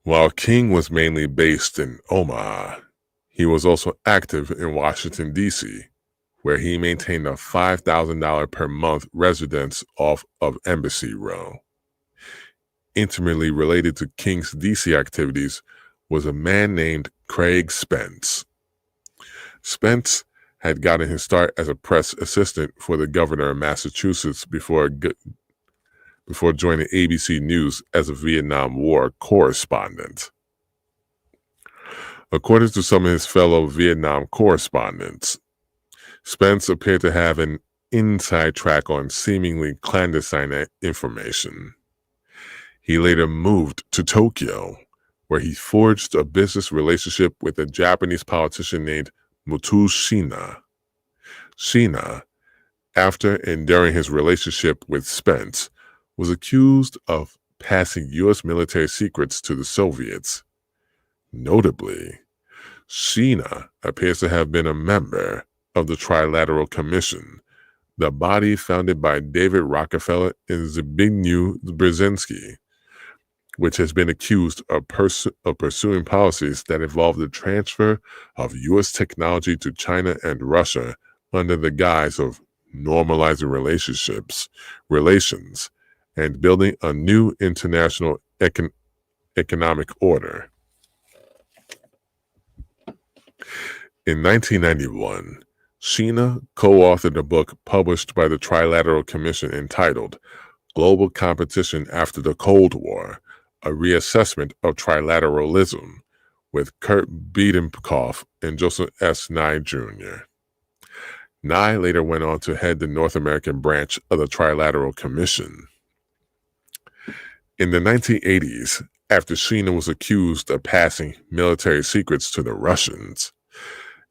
While King was mainly based in Omaha, he was also active in Washington, D.C., where he maintained a $5,000 per month residence off of Embassy Row. Intimately related to King's D.C. activities was a man named Craig Spence. Spence had gotten his start as a press assistant for the governor of Massachusetts before joining ABC News as a Vietnam War correspondent. According to some of his fellow Vietnam correspondents, Spence appeared to have an inside track on seemingly clandestine information. He later moved to Tokyo, where he forged a business relationship with a Japanese politician named Mutsu Shina. Shina, after and during his relationship with Spence, was accused of passing U.S. military secrets to the Soviets. Notably, Shina appears to have been a member of the Trilateral Commission, the body founded by David Rockefeller and Zbigniew Brzezinski, which has been accused of pursuing policies that involve the transfer of U.S. technology to China and Russia under the guise of normalizing relations, and building a new international economic order. In 1991, Shina co-authored a book published by the Trilateral Commission entitled Global Competition After the Cold War, a Reassessment of Trilateralism, with Kurt Biedenkopf and Joseph S. Nye Jr. Nye later went on to head the North American branch of the Trilateral Commission. In the 1980s, after Shina was accused of passing military secrets to the Russians,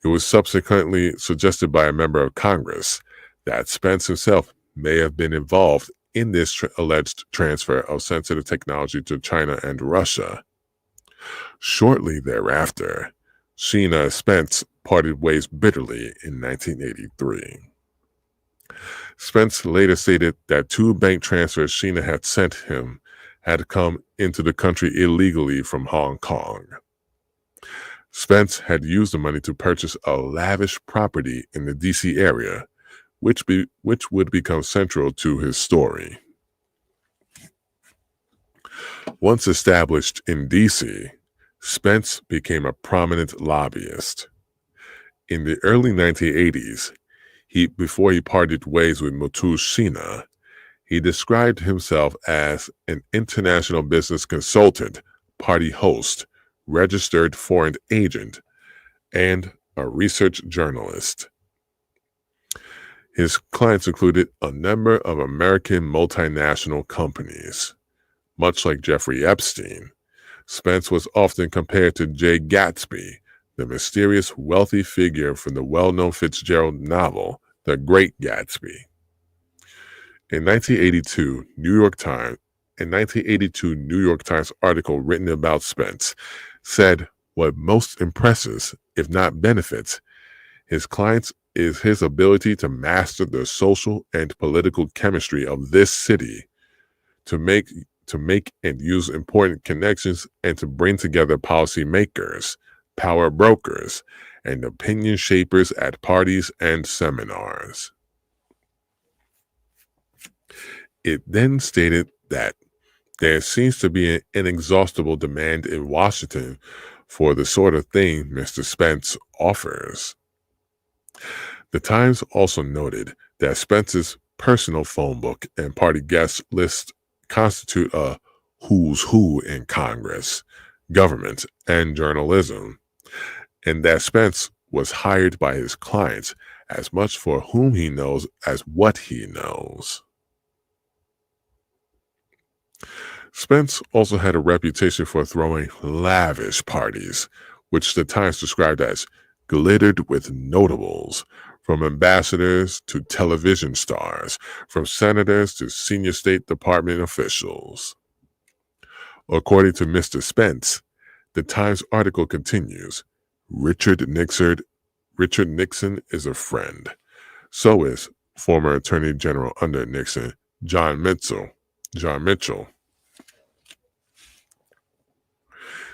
it was subsequently suggested by a member of Congress that Spence himself may have been involved in this alleged transfer of sensitive technology to China and Russia. Shortly thereafter, Shina and Spence parted ways bitterly in 1983. Spence later stated that 2 bank transfers Shina had sent him had come into the country illegally from Hong Kong. Spence had used the money to purchase a lavish property in the D.C. area, which would become central to his story. Once established in D.C., Spence became a prominent lobbyist. In the early 1980s, before he parted ways with Mutsu Shina, he described himself as an international business consultant, party host, registered foreign agent, and a research journalist. His clients included a number of American multinational companies. Much like Jeffrey Epstein, Spence was often compared to Jay Gatsby, the mysterious wealthy figure from the well-known Fitzgerald novel, The Great Gatsby. In 1982, New York Times article written about Spence said what most impresses, if not benefits, his clients is his ability to master the social and political chemistry of this city, to make and use important connections, and to bring together policymakers, power brokers, and opinion shapers at parties and seminars. It then stated that there seems to be an inexhaustible demand in Washington for the sort of thing Mr. Spence offers. The Times also noted that Spence's personal phone book and party guest list constitute a who's who in Congress, government, and journalism, and that Spence was hired by his clients as much for whom he knows as what he knows. Spence also had a reputation for throwing lavish parties, which the Times described as glittered with notables, from ambassadors to television stars, from senators to senior State Department officials. According to Mr. Spence, the Times article continues, Richard Nixon is a friend. So is former Attorney General under Nixon, John Mitchell.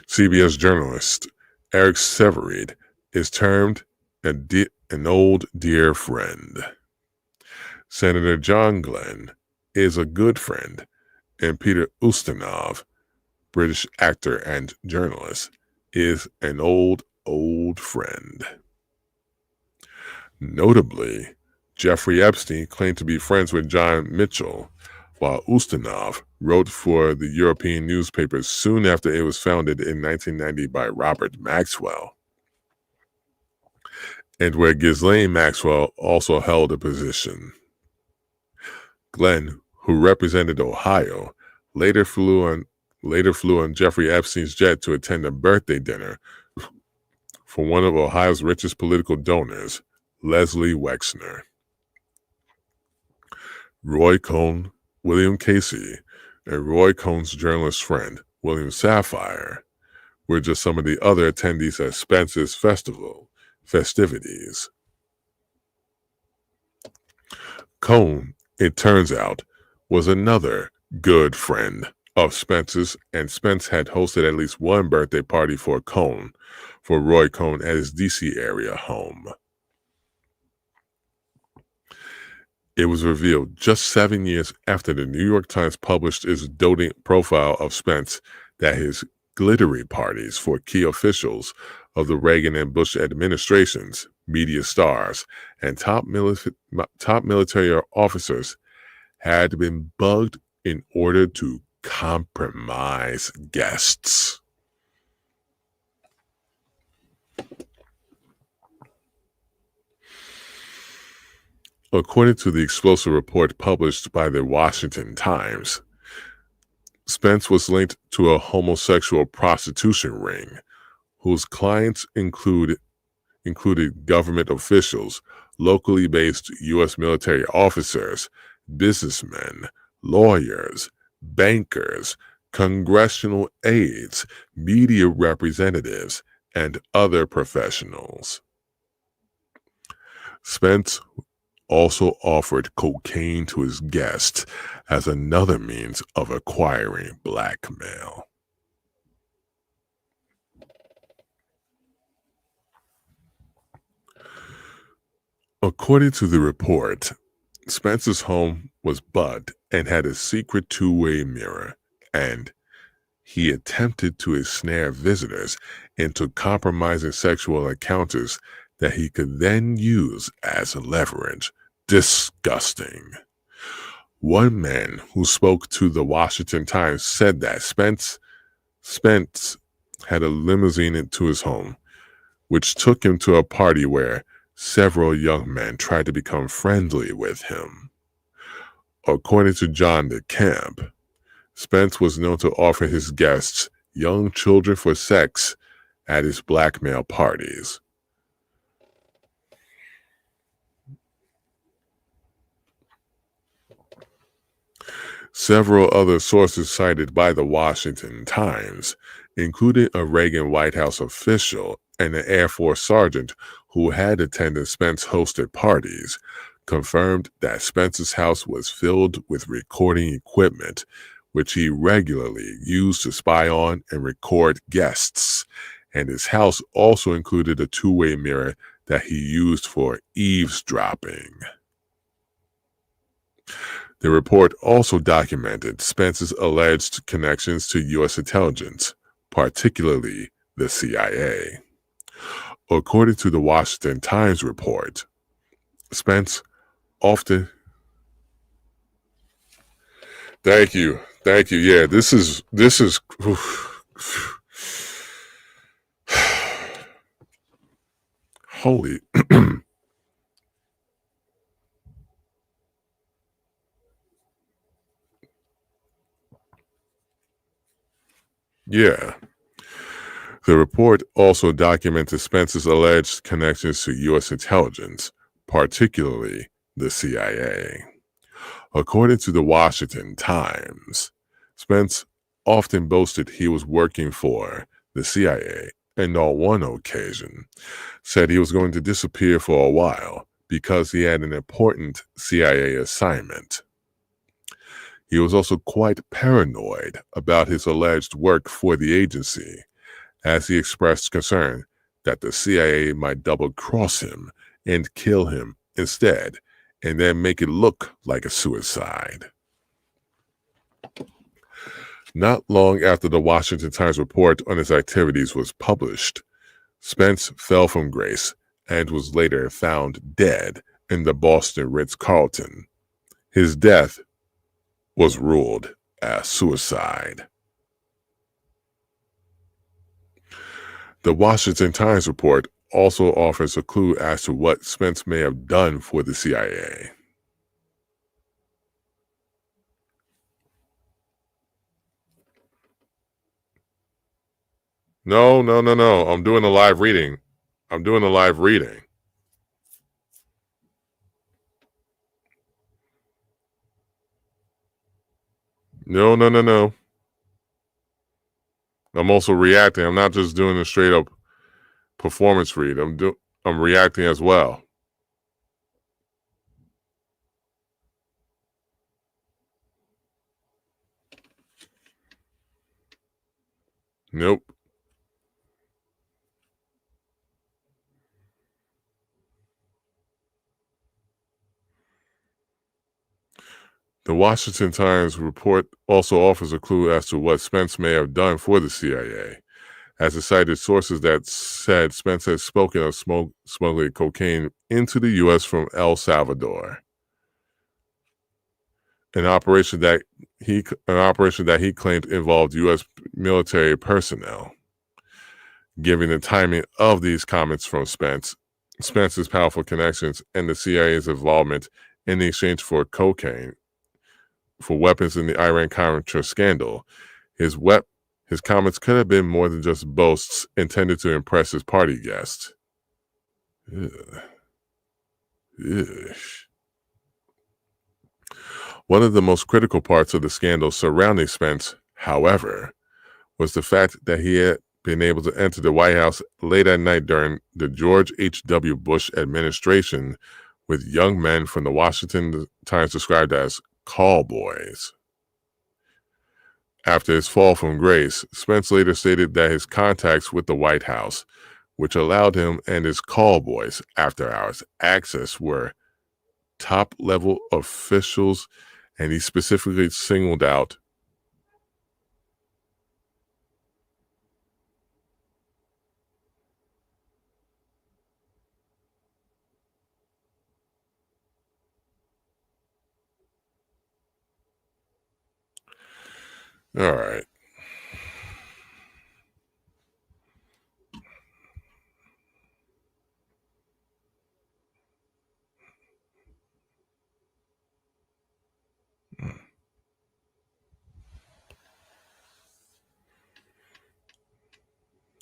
CBS journalist Eric Severeid is termed an old dear friend. Senator John Glenn is a good friend, and Peter Ustinov, British actor and journalist, is an old friend. Notably, Jeffrey Epstein claimed to be friends with John Mitchell, while Ustinov wrote for the European newspapers soon after it was founded in 1990 by Robert Maxwell, and where Ghislaine Maxwell also held a position. Glenn, who represented Ohio, later flew on Jeffrey Epstein's jet to attend a birthday dinner for one of Ohio's richest political donors, Leslie Wexner. Roy Cohn, William Casey, and Roy Cohn's journalist friend, William Safire, were just some of the other attendees at Spence's festivities. Cohn, it turns out, was another good friend of Spence's, and Spence had hosted at least one birthday party for Roy Cohn at his D.C. area home. It was revealed just 7 years after the New York Times published its doting profile of Spence that his glittery parties for key officials of the Reagan and Bush administrations, media stars, and top military officers had been bugged in order to compromise guests. According to the explosive report published by the Washington Times, Spence was linked to a homosexual prostitution ring whose clients included government officials, locally based U.S. military officers, businessmen, lawyers, bankers, congressional aides, media representatives, and other professionals. Spence also offered cocaine to his guests as another means of acquiring blackmail. According to the report, Spence's home was bugged and had a secret two-way mirror, and he attempted to ensnare visitors into compromising sexual encounters that he could then use as leverage. Disgusting. One man who spoke to the Washington Times said that Spence had a limousine into his home, which took him to a party where several young men tried to become friendly with him. According to John DeCamp, Spence was known to offer his guests young children for sex at his blackmail parties. Several other sources cited by the Washington Times, including a Reagan White House official and an Air Force sergeant who had attended Spence-hosted parties, confirmed that Spence's house was filled with recording equipment, which he regularly used to spy on and record guests, and his house also included a two-way mirror that he used for eavesdropping. The report also documented Spence's alleged connections to U.S. intelligence, particularly the CIA. According to the Washington Times report, Spence often... Thank you. Yeah, this is... Holy. Yeah. The report also documented Spence's alleged connections to U.S. intelligence, particularly the CIA. According to the Washington Times, Spence often boasted he was working for the CIA, and on one occasion said he was going to disappear for a while because he had an important CIA assignment. He was also quite paranoid about his alleged work for the agency, as he expressed concern that the CIA might double-cross him and kill him instead, and then make it look like a suicide. Not long after the Washington Times report on his activities was published, Spence fell from grace and was later found dead in the Boston Ritz-Carlton. His death was ruled as suicide. The Washington Times report also offers a clue as to what Spence may have done for the CIA. No. I'm doing a live reading. No. I'm also reacting. I'm not just doing a straight up performance read. I'm reacting as well. Nope. The Washington Times report also offers a clue as to what Spence may have done for the CIA, as it cited sources that said Spence had spoken of smuggling cocaine into the U.S. from El Salvador, an operation that he claimed involved U.S. military personnel. Given the timing of these comments from Spence's powerful connections, and the CIA's involvement in the exchange for cocaine for weapons in the Iran-Contra scandal, his comments could have been more than just boasts intended to impress his party guests. One of the most critical parts of the scandal surrounding Spence, however, was the fact that he had been able to enter the White House late at night during the George H.W. Bush administration with young men from the Washington Times described as call boys. After his fall from grace, Spence later stated that his contacts with the White House, which allowed him and his call boys after-hours access, were top-level officials, and he specifically singled out all right.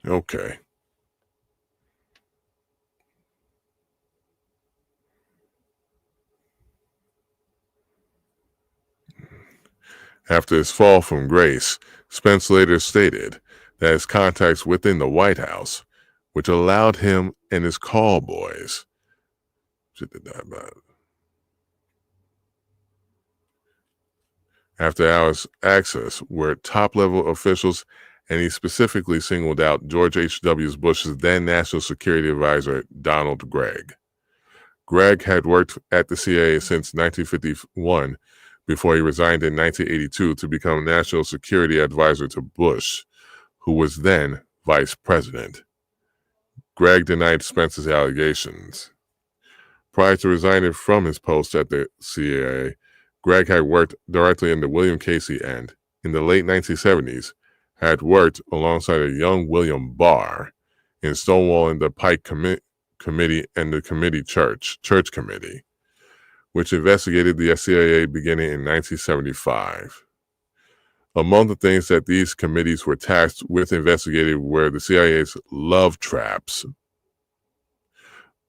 Okay. After his fall from grace, Spence later stated that his contacts within the White House, which allowed him and his call boys after-hours access, were top-level officials, and he specifically singled out George H.W. Bush's then National Security Advisor, Donald Gregg. Gregg had worked at the CIA since 1951 before he resigned in 1982 to become National Security Advisor to Bush, who was then Vice President. Gregg denied Spence's allegations. Prior to resigning from his post at the CIA, Gregg had worked directly under William Casey and, in the late 1970s, had worked alongside a young William Barr in stonewalling the Pike Committee and the Church Committee, which investigated the CIA beginning in 1975. Among the things that these committees were tasked with investigating were the CIA's love traps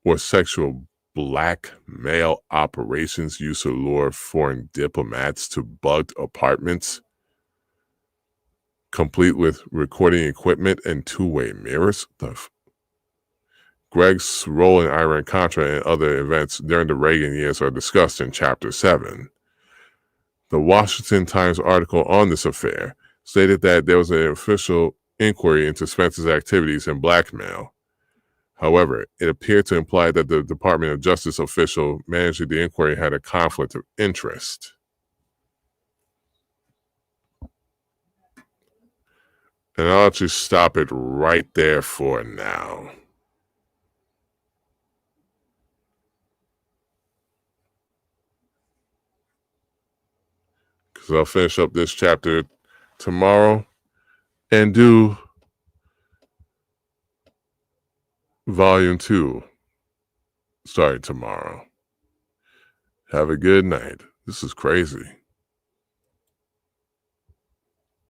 or sexual blackmail operations used to lure foreign diplomats to bugged apartments, complete with recording equipment and two-way mirrors. Greg's role in Iran-Contra and other events during the Reagan years are discussed in Chapter 7. The Washington Times article on this affair stated that there was an official inquiry into Spence's activities in blackmail. However, it appeared to imply that the Department of Justice official managing the inquiry had a conflict of interest. And I'll just stop it right there for now. Because I'll finish up this chapter tomorrow and do Volume 2 starting tomorrow. Have a good night. This is crazy.